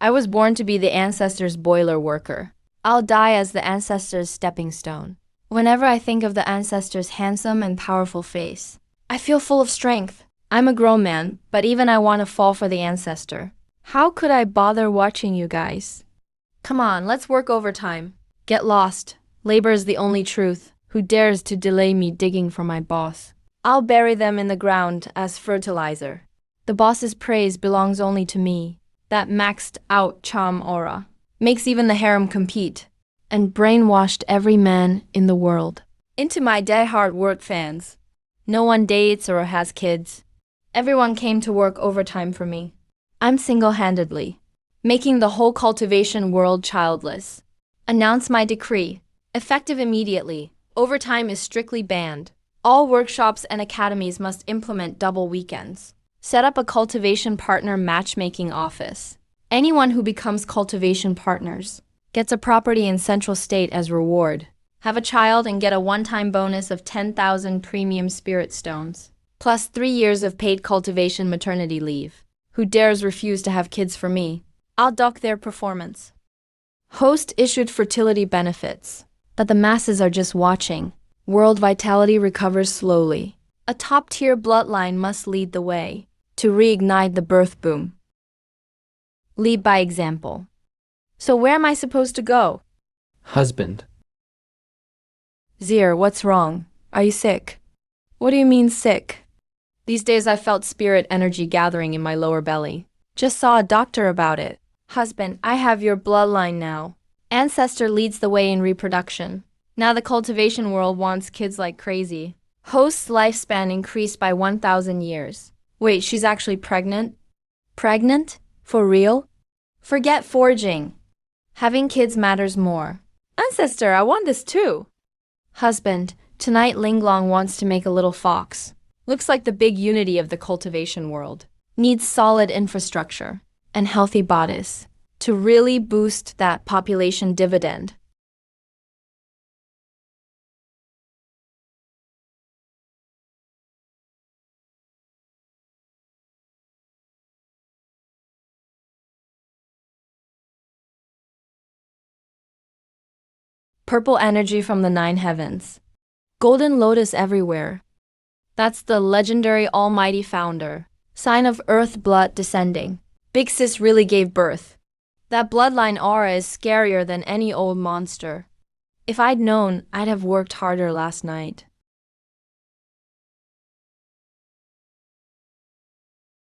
I was born to be the ancestors' boiler worker. I'll die as the ancestors' stepping stone. Whenever I think of the ancestors' handsome and powerful face, I feel full of strength. I'm a grown man, but even I want to fall for the ancestor. How could I bother watching you guys? Come on, let's work overtime. Get lost. Labor is the only truth. Who dares to delay me digging for my boss? I'll bury them in the ground as fertilizer. The boss's praise belongs only to me. That maxed out charm aura makes even the harem compete, and brainwashed every man in the world. Into my die-hard work fans. No one dates or has kids. Everyone came to work overtime for me. I'm single-handedly making the whole cultivation world childless. Announce my decree. Effective immediately. Overtime is strictly banned. All workshops and academies must implement double weekends. Set up a cultivation partner matchmaking office. Anyone who becomes cultivation partners Gets a property in Central State as reward. Have a child and get a one-time bonus of 10,000 premium spirit stones. Plus 3 years of paid cultivation maternity leave. Who dares refuse to have kids for me? I'll dock their performance. Host issued fertility benefits. But the masses are just watching. World vitality recovers slowly. A top-tier bloodline must lead the way to reignite the birth boom. Lead by example. So where am I supposed to go? Husband. Zir, what's wrong? Are you sick? What do you mean sick? These days I felt spirit energy gathering in my lower belly. Just saw a doctor about it. Husband, I have your bloodline now. Ancestor leads the way in reproduction. Now the cultivation world wants kids like crazy. Host's lifespan increased by 1,000 years. Wait, she's actually pregnant? Pregnant? For real? Forget forging. Having kids matters more. Ancestor, I want this too. Husband, tonight Linglong wants to make a little fox. Looks like the big unity of the cultivation world. Needs solid infrastructure and healthy bodies to really boost that population dividend. Purple energy from the 9 heavens. Golden lotus everywhere. That's the legendary almighty founder. Sign of earth blood descending. Big Sis really gave birth. That bloodline aura is scarier than any old monster. If I'd known, I'd have worked harder last night.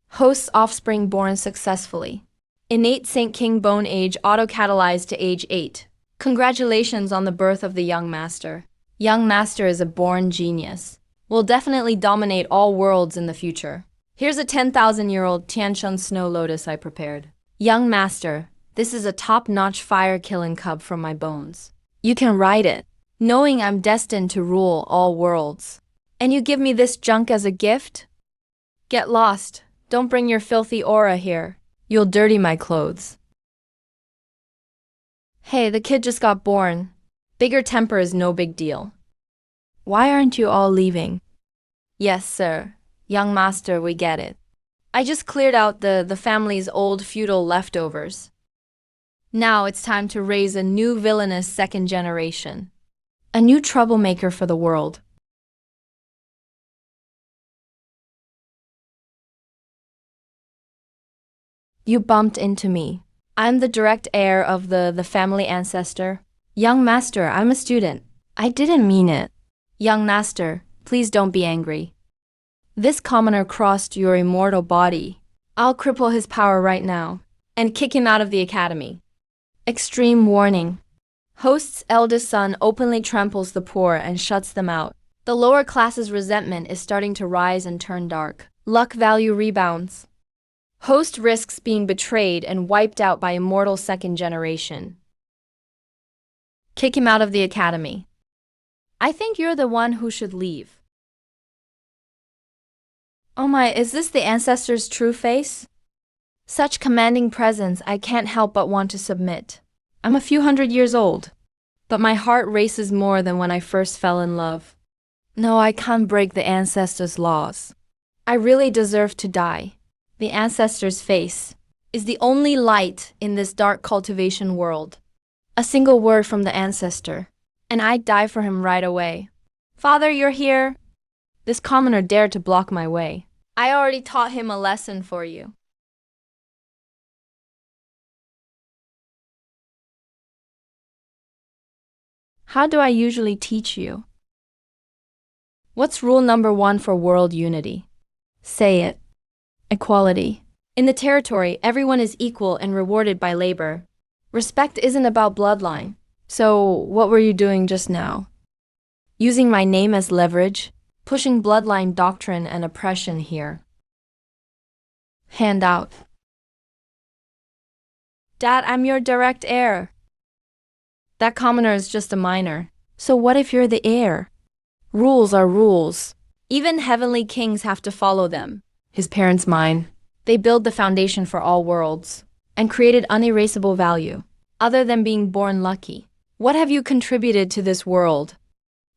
Host's offspring born successfully. Innate St. King bone age auto-catalyzed to age 8. Congratulations on the birth of the young master. Young master is a born genius. Will definitely dominate all worlds in the future. Here's a 10,000-year-old Tianshun snow lotus I prepared. Young master, this is a top-notch fire-killing cub from my bones. You can ride it, knowing I'm destined to rule all worlds. And you give me this junk as a gift? Get lost. Don't bring your filthy aura here. You'll dirty my clothes. Hey, the kid just got born. Bigger temper is no big deal. Why aren't you all leaving? Yes, sir. Young master, we get it. I just cleared out the family's old feudal leftovers. Now it's time to raise a new villainous second generation. A new troublemaker for the world. You bumped into me. I'm the direct heir of the family ancestor. Young master, I'm a student. I didn't mean it. Young master, please don't be angry. This commoner crossed your immortal body. I'll cripple his power right now and kick him out of the academy. Extreme warning. Host's eldest son openly tramples the poor and shuts them out. The lower class's resentment is starting to rise and turn dark. Luck value rebounds. Host risks being betrayed and wiped out by immortal second generation. Kick him out of the academy. I think you're the one who should leave. Oh my, is this the ancestor's true face? Such commanding presence, I can't help but want to submit. I'm a few hundred years old, but my heart races more than when I first fell in love. No, I can't break the ancestor's laws. I really deserve to die. The ancestor's face is the only light in this dark cultivation world. A single word from the ancestor, and I'd die for him right away. Father, you're here. This commoner dared to block my way. I already taught him a lesson for you. How do I usually teach you? What's rule number 1 for world unity? Say it. Equality. In the territory, everyone is equal and rewarded by labor. Respect isn't about bloodline. So, what were you doing just now? Using my name as leverage, pushing bloodline doctrine and oppression here. Hand out. Dad, I'm your direct heir. That commoner is just a minor. So what if you're the heir? Rules are rules. Even heavenly kings have to follow them. His parents' mine. They build the foundation for all worlds and created unerasable value. other than being born lucky? What have you contributed to this world?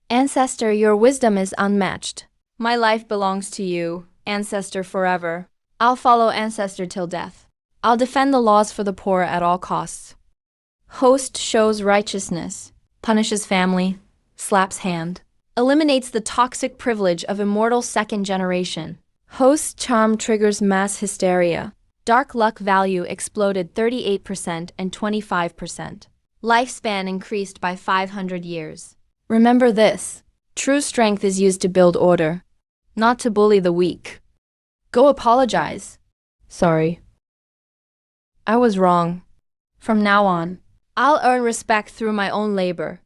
Ancestor, your wisdom is unmatched. My life belongs to you, Ancestor, forever. I'll follow Ancestor till death. I'll defend the laws for the poor at all costs. Host shows righteousness, punishes family, slaps hand, eliminates the toxic privilege of immortal second generation. Host charm triggers mass hysteria. Dark luck value exploded 38% and 25%. Lifespan increased by 500 years. Remember this: true strength is used to build order, not to bully the weak. Go apologize. Sorry. I was wrong. From now on, I'll earn respect through my own labor.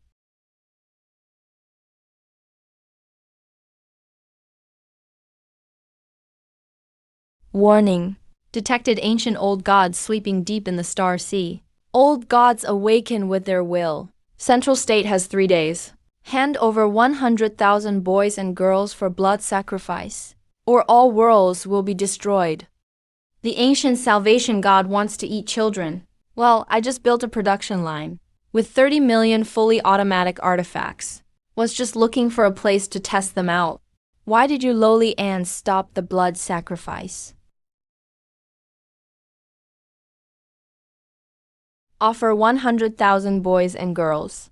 Warning. Detected ancient old gods sleeping deep in the star sea. Old gods awaken with their will. Central state has 3 days. Hand over 100,000 boys and girls for blood sacrifice, or all worlds will be destroyed. The ancient salvation god wants to eat children. Well, I just built a production line with 30 million fully automatic artifacts. Was just looking for a place to test them out. Why did you lowly ants stop the blood sacrifice? Offer 100,000 boys and girls,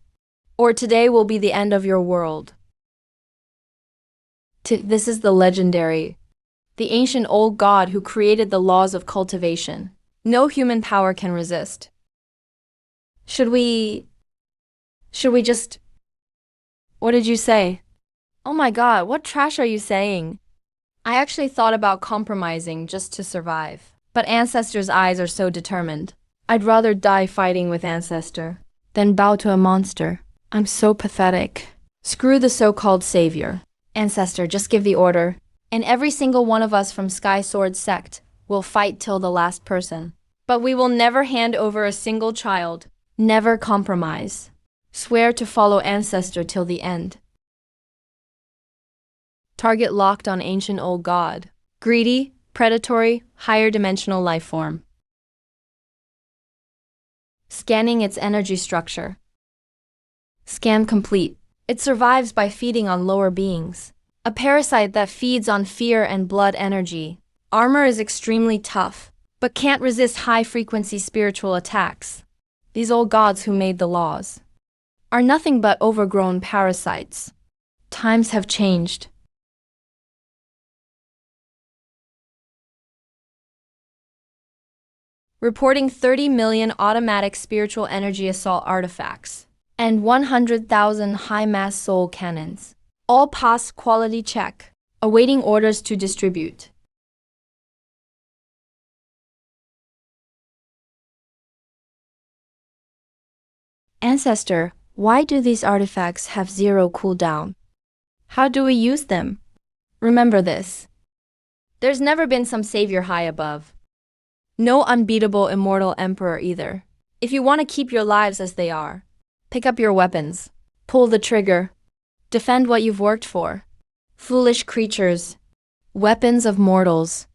or today will be the end of your world. This is the legendary, the ancient old god who created the laws of cultivation. No human power can resist. Should we just... What did you say? Oh my god, what trash are you saying? I actually thought about compromising just to survive. But Ancestor's eyes are so determined. I'd rather die fighting with Ancestor than bow to a monster. I'm so pathetic. Screw the so-called savior. Ancestor, just give the order, and every single one of us from Sky Sword Sect will fight till the last person. But we will never hand over a single child. Never compromise. Swear to follow Ancestor till the end. Target locked on ancient old god. Greedy, predatory, higher dimensional life form. Scanning its energy structure. Scan complete. It survives by feeding on lower beings. A parasite that feeds on fear and blood energy. Armor is extremely tough, but can't resist high-frequency spiritual attacks. These old gods who made the laws are nothing but overgrown parasites. Times have changed. Reporting 30 million automatic spiritual energy assault artifacts and 100,000 high-mass soul cannons. All pass quality check, awaiting orders to distribute. Ancestor, why do these artifacts have 0 cooldown? How do we use them? Remember this. There's never been some savior high above. No unbeatable immortal emperor either. If you want to keep your lives as they are, pick up your weapons, pull the trigger, defend what you've worked for. Foolish creatures, weapons of mortals,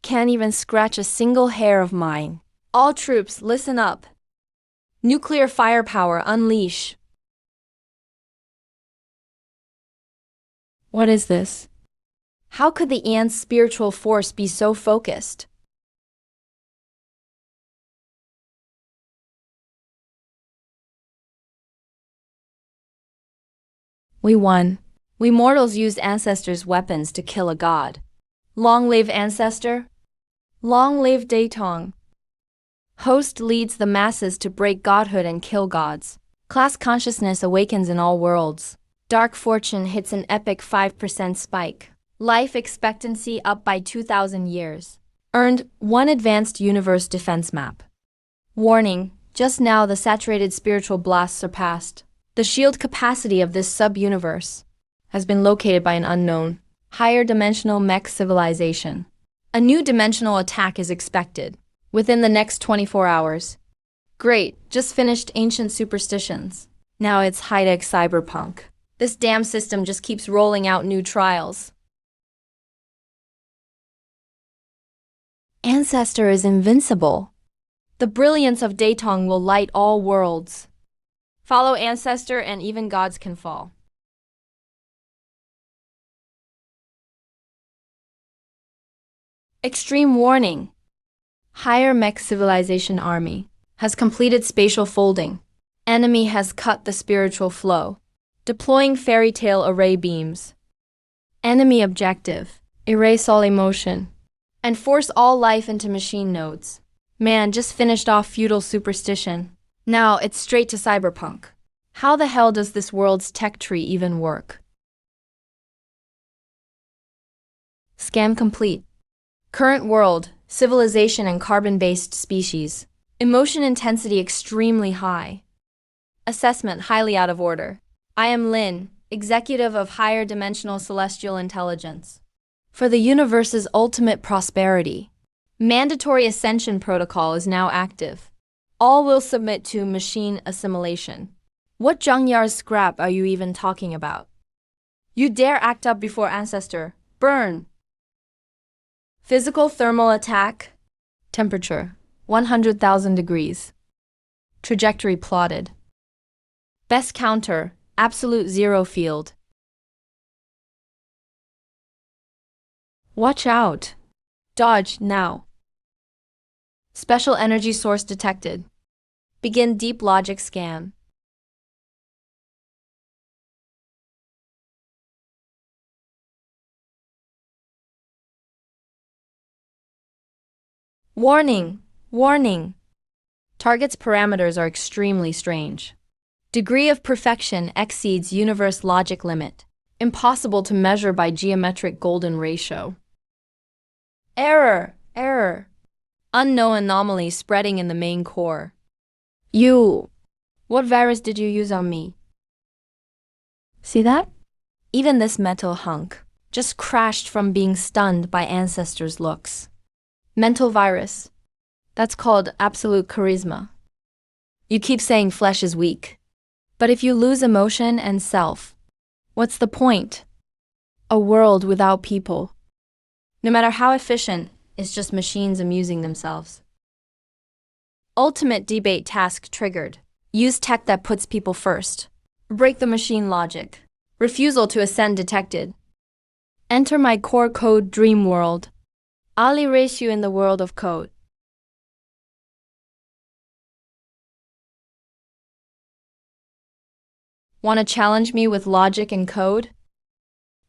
can't even scratch a single hair of mine. All troops, listen up. Nuclear firepower unleash. What is this? How could the ant's spiritual force be so focused? We won. We mortals used Ancestor's weapons to kill a god. Long live Ancestor. Long live Datong. Host leads the masses to break godhood and kill gods. Class consciousness awakens in all worlds. Dark fortune hits an epic 5% spike. Life expectancy up by 2,000 years. Earned 1 advanced universe defense map. Warning, just now the saturated spiritual blast surpassed. The shield capacity of this sub-universe has been located by an unknown, higher dimensional mech civilization. A new dimensional attack is expected within the next 24 hours. Great, just finished ancient superstitions. Now it's high-tech cyberpunk. This damn system just keeps rolling out new trials. Ancestor is invincible. The brilliance of Datong will light all worlds. Follow ancestor and even gods can fall. Extreme warning. Higher mech civilization army has completed spatial folding. Enemy has cut the spiritual flow. Deploying fairy tale array beams. Enemy objective. Erase all emotion. And force all life into machine nodes. Man just finished off feudal superstition. Now it's straight to cyberpunk. How the hell does this world's tech tree even work? Scam complete. Current world, civilization and carbon-based species. Emotion intensity extremely high. Assessment highly out of order. I am Lin, executive of higher dimensional celestial intelligence. For the universe's ultimate prosperity, mandatory ascension protocol is now active. All will submit to machine assimilation. What Zhangyar's scrap are you even talking about? You dare act up before ancestor. Burn! Physical thermal attack. Temperature, 100,000 degrees. Trajectory plotted. Best counter, absolute zero field. Watch out. Dodge now. Special energy source detected. Begin deep logic scan. Warning! Warning! Target's parameters are extremely strange. Degree of perfection exceeds universe logic limit. Impossible to measure by geometric golden ratio. Error! Error! Unknown anomaly spreading in the main core. What virus did you use on me? See that? Even this metal hunk just crashed from being stunned by ancestors' looks. Mental virus. That's called absolute charisma. You keep saying flesh is weak. But if you lose emotion and self, what's the point? A world without people. No matter how efficient, it's just machines amusing themselves. Ultimate debate task triggered. Use tech that puts people first. Break the machine logic. Refusal to ascend detected. Enter my core code dream world. I'll erase you in the world of code. Want to challenge me with logic and code?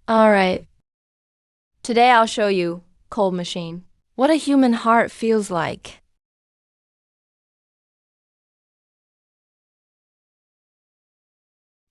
Alright. Today I'll show you, cold machine, what a human heart feels like.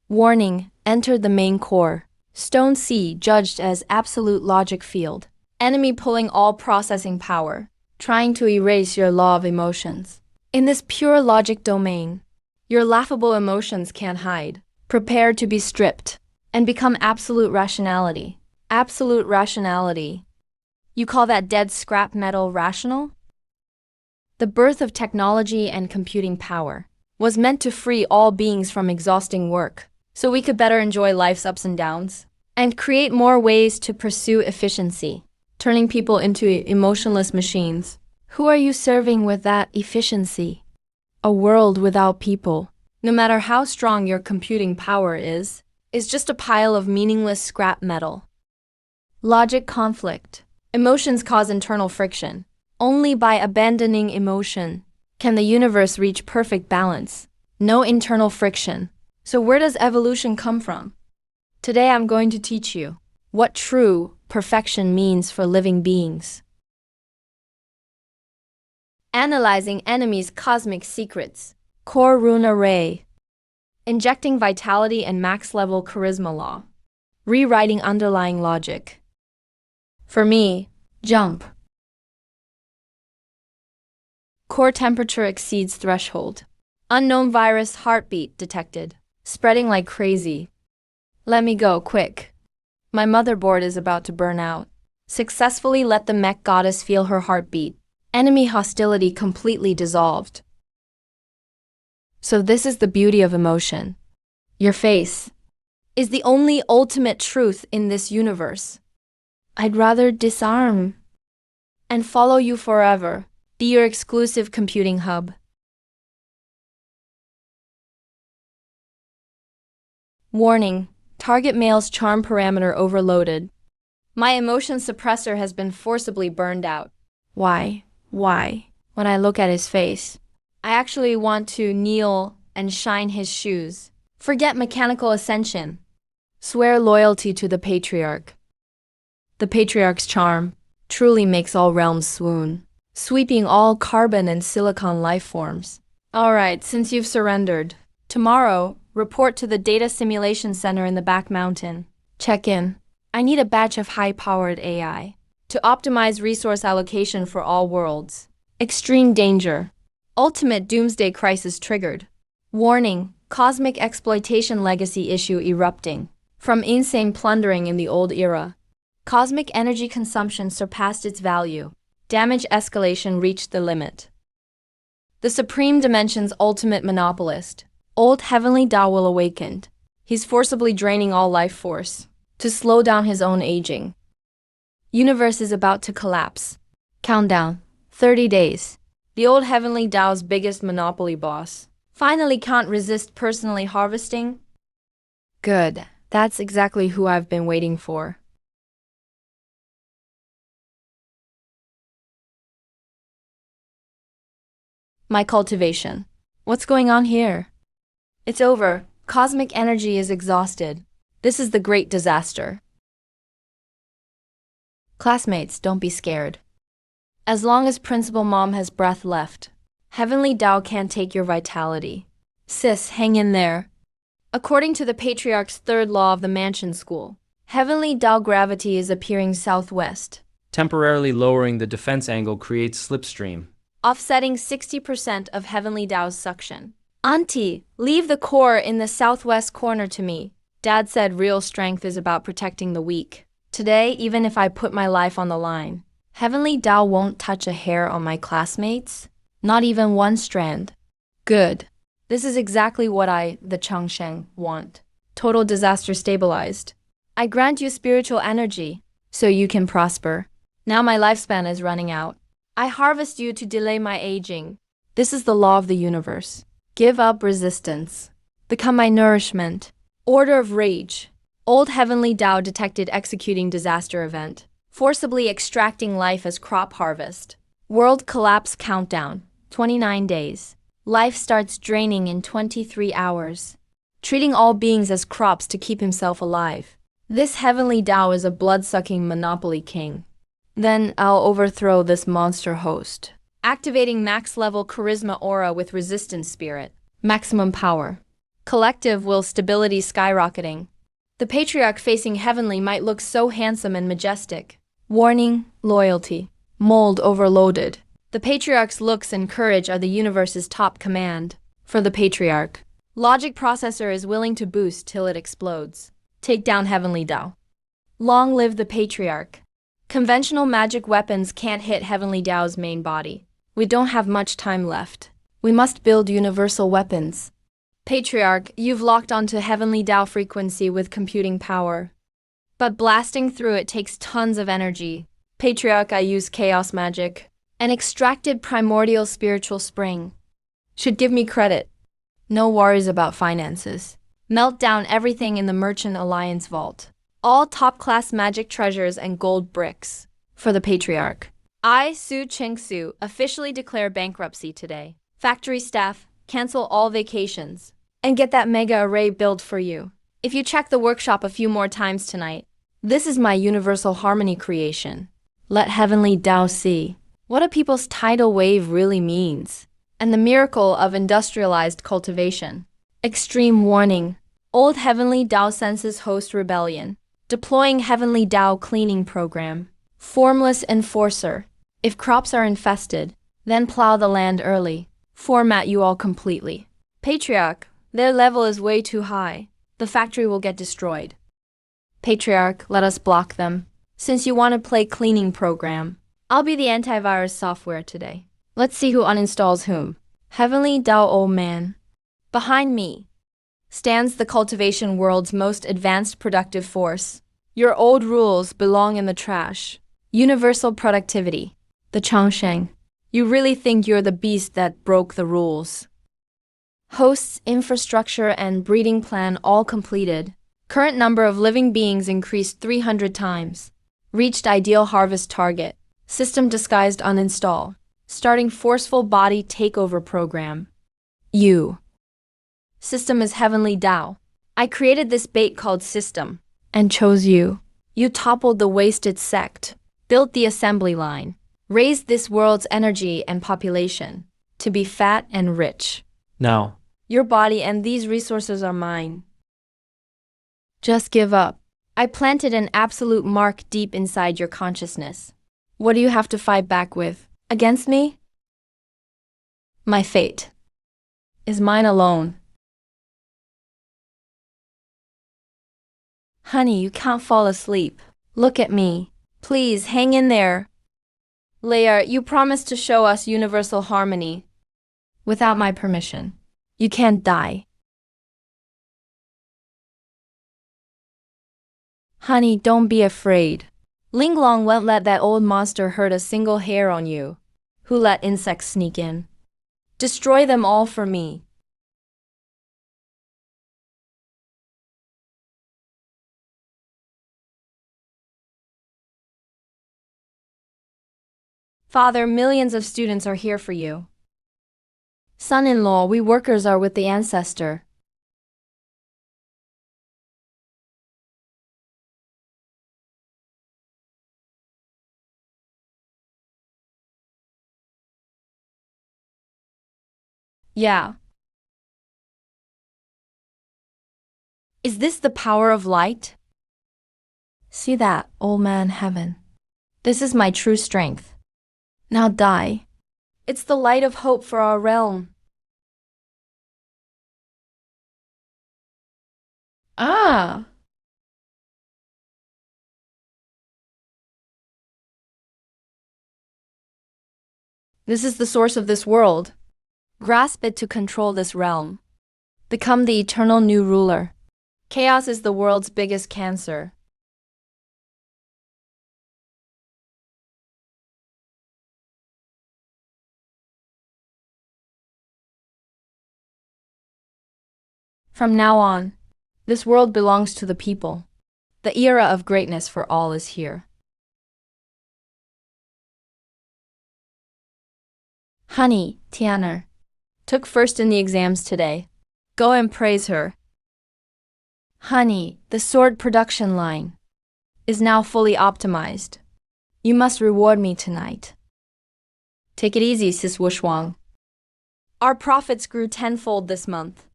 Warning, entered the main core. Stone C judged as absolute logic field. Enemy pulling all processing power, trying to erase your law of emotions. In this pure logic domain, your laughable emotions can't hide. Prepare to be stripped and become absolute rationality. Absolute rationality. You call that dead scrap metal rational? The birth of technology and computing power was meant to free all beings from exhausting work, so we could better enjoy life's ups and downs, and create more ways to pursue efficiency, turning people into emotionless machines. Who are you serving with that efficiency? A world without people, no matter how strong your computing power is just a pile of meaningless scrap metal. Logic conflict. Emotions cause internal friction. Only by abandoning emotion can the universe reach perfect balance. No internal friction. So where does evolution come from? Today I'm going to teach you what true perfection means for living beings. Analyzing enemies' cosmic secrets. Core rune array. Injecting vitality and max-level charisma law. Rewriting underlying logic. For me, jump. Core temperature exceeds threshold. Unknown virus heartbeat detected. Spreading like crazy. Let me go, quick. My motherboard is about to burn out. Successfully let the mech goddess feel her heartbeat. Enemy hostility completely dissolved. So this is the beauty of emotion. Your face is the only ultimate truth in this universe. I'd rather disarm and follow you forever. Be your exclusive computing hub. Warning, target mail's charm parameter overloaded. My emotion suppressor has been forcibly burned out. Why? When I look at his face, I actually want to kneel and shine his shoes. Forget mechanical ascension. Swear loyalty to the patriarch. The patriarch's charm truly makes all realms swoon, sweeping all carbon and silicon life forms. Alright, since you've surrendered, tomorrow, report to the Data Simulation Center in the back mountain. Check in. I need a batch of high-powered AI to optimize resource allocation for all worlds. Extreme danger. Ultimate doomsday crisis triggered. Warning, cosmic exploitation legacy issue erupting. From insane plundering in the old era, cosmic energy consumption surpassed its value. Damage escalation reached the limit. The Supreme Dimension's ultimate monopolist, Old Heavenly Tao, will awaken. He's forcibly draining all life force to slow down his own aging. Universe is about to collapse. Countdown, 30 days. The Old Heavenly Tao's biggest monopoly boss finally can't resist personally harvesting. Good, that's exactly who I've been waiting for. My cultivation. What's going on here? It's over. Cosmic energy is exhausted. This is the great disaster. Classmates, don't be scared. As long as Principal Mom has breath left, Heavenly Tao can't take your vitality. Sis, hang in there. According to the Patriarch's third law of the Mansion School, Heavenly Tao gravity is appearing southwest. Temporarily lowering the defense angle creates slipstream, Offsetting 60% of Heavenly Tao's suction. Auntie, leave the core in the southwest corner to me. Dad said real strength is about protecting the weak. Today, even if I put my life on the line, Heavenly Tao won't touch a hair on my classmates. Not even one strand. Good. This is exactly what I, the Changsheng, want. Total disaster stabilized. I grant you spiritual energy, so you can prosper. Now my lifespan is running out. I harvest you to delay my aging. This is the law of the universe. Give up resistance. Become my nourishment. Order of rage. Old Heavenly Tao detected executing disaster event. Forcibly extracting life as crop harvest. World collapse countdown. 29 days. Life starts draining in 23 hours. Treating all beings as crops to keep himself alive. This Heavenly Tao is a blood-sucking monopoly king. Then I'll overthrow this monster host. Activating max-level charisma aura with resistance spirit. Maximum power. Collective will stability skyrocketing. The Patriarch facing Heavenly might look so handsome and majestic. Warning, loyalty. Mold overloaded. The Patriarch's looks and courage are the universe's top command. For the Patriarch, logic processor is willing to boost till it explodes. Take down Heavenly Tao. Long live the Patriarch. Conventional magic weapons can't hit Heavenly Tao's main body. We don't have much time left. We must build universal weapons. Patriarch, you've locked onto Heavenly Tao frequency with computing power. But blasting through it takes tons of energy. Patriarch, I use chaos magic. An extracted primordial spiritual spring. Should give me credit. No worries about finances. Melt down everything in the Merchant Alliance vault. All top-class magic treasures and gold bricks. For the Patriarch. I, Su Ching-Su, officially declare bankruptcy today. Factory staff, cancel all vacations. And get that mega array built for you. If you check the workshop a few more times tonight, this is my universal harmony creation. Let Heavenly Tao see what a people's tidal wave really means. And the miracle of industrialized cultivation. Extreme warning. Old Heavenly Tao senses host rebellion. Deploying Heavenly Tao cleaning program. Formless enforcer. If crops are infested, then plow the land early. Format you all completely. Patriarch, their level is way too high. The factory will get destroyed. Patriarch, let us block them. Since you want to play cleaning program, I'll be the antivirus software today. Let's see who uninstalls whom. Heavenly Tao, old man. Behind me stands the cultivation world's most advanced productive force. Your old rules belong in the trash. Universal productivity. The Changsheng. You really think you're the beast that broke the rules. Hosts, infrastructure, and breeding plan all completed. Current number of living beings increased 300 times. Reached ideal harvest target. System disguised uninstall. Starting forceful body takeover program. You. System is heavenly Tao. I created this bait called System and chose you. You toppled the wasted sect, built the assembly line, raised this world's energy and population to be fat and rich. Now, Your body and these resources are mine. Just give up. I planted an absolute mark deep inside your consciousness. What do you have to fight back with? Against me? My fate is mine alone. Honey, you can't fall asleep. Look at me. Please, hang in there. Leia, you promised to show us universal harmony. Without my permission, you can't die. Honey, don't be afraid. Linglong won't let that old monster hurt a single hair on you. Who let insects sneak in? Destroy them all for me. Father, millions of students are here for you. Son-in-law, we workers are with the ancestor. Yeah. Is this the power of light? See that, old man heaven. This is my true strength. Now die. It's the light of hope for our realm. Ah! This is the source of this world. Grasp it to control this realm. Become the eternal new ruler. Chaos is the world's biggest cancer. From now on, this world belongs to the people. The era of greatness for all is here. Honey, Tianer, took first in the exams today. Go and praise her. Honey, the sword production line is now fully optimized. You must reward me tonight. Take it easy, Sis Wushwang. Our profits grew tenfold this month.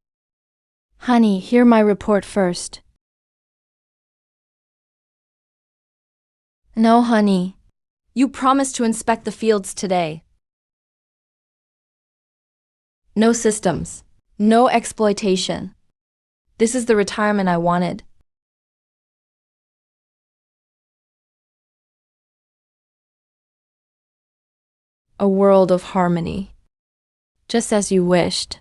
Honey, hear my report first. No, honey. You promised to inspect the fields today. No systems. No exploitation. This is the retirement I wanted. A world of harmony. Just as you wished.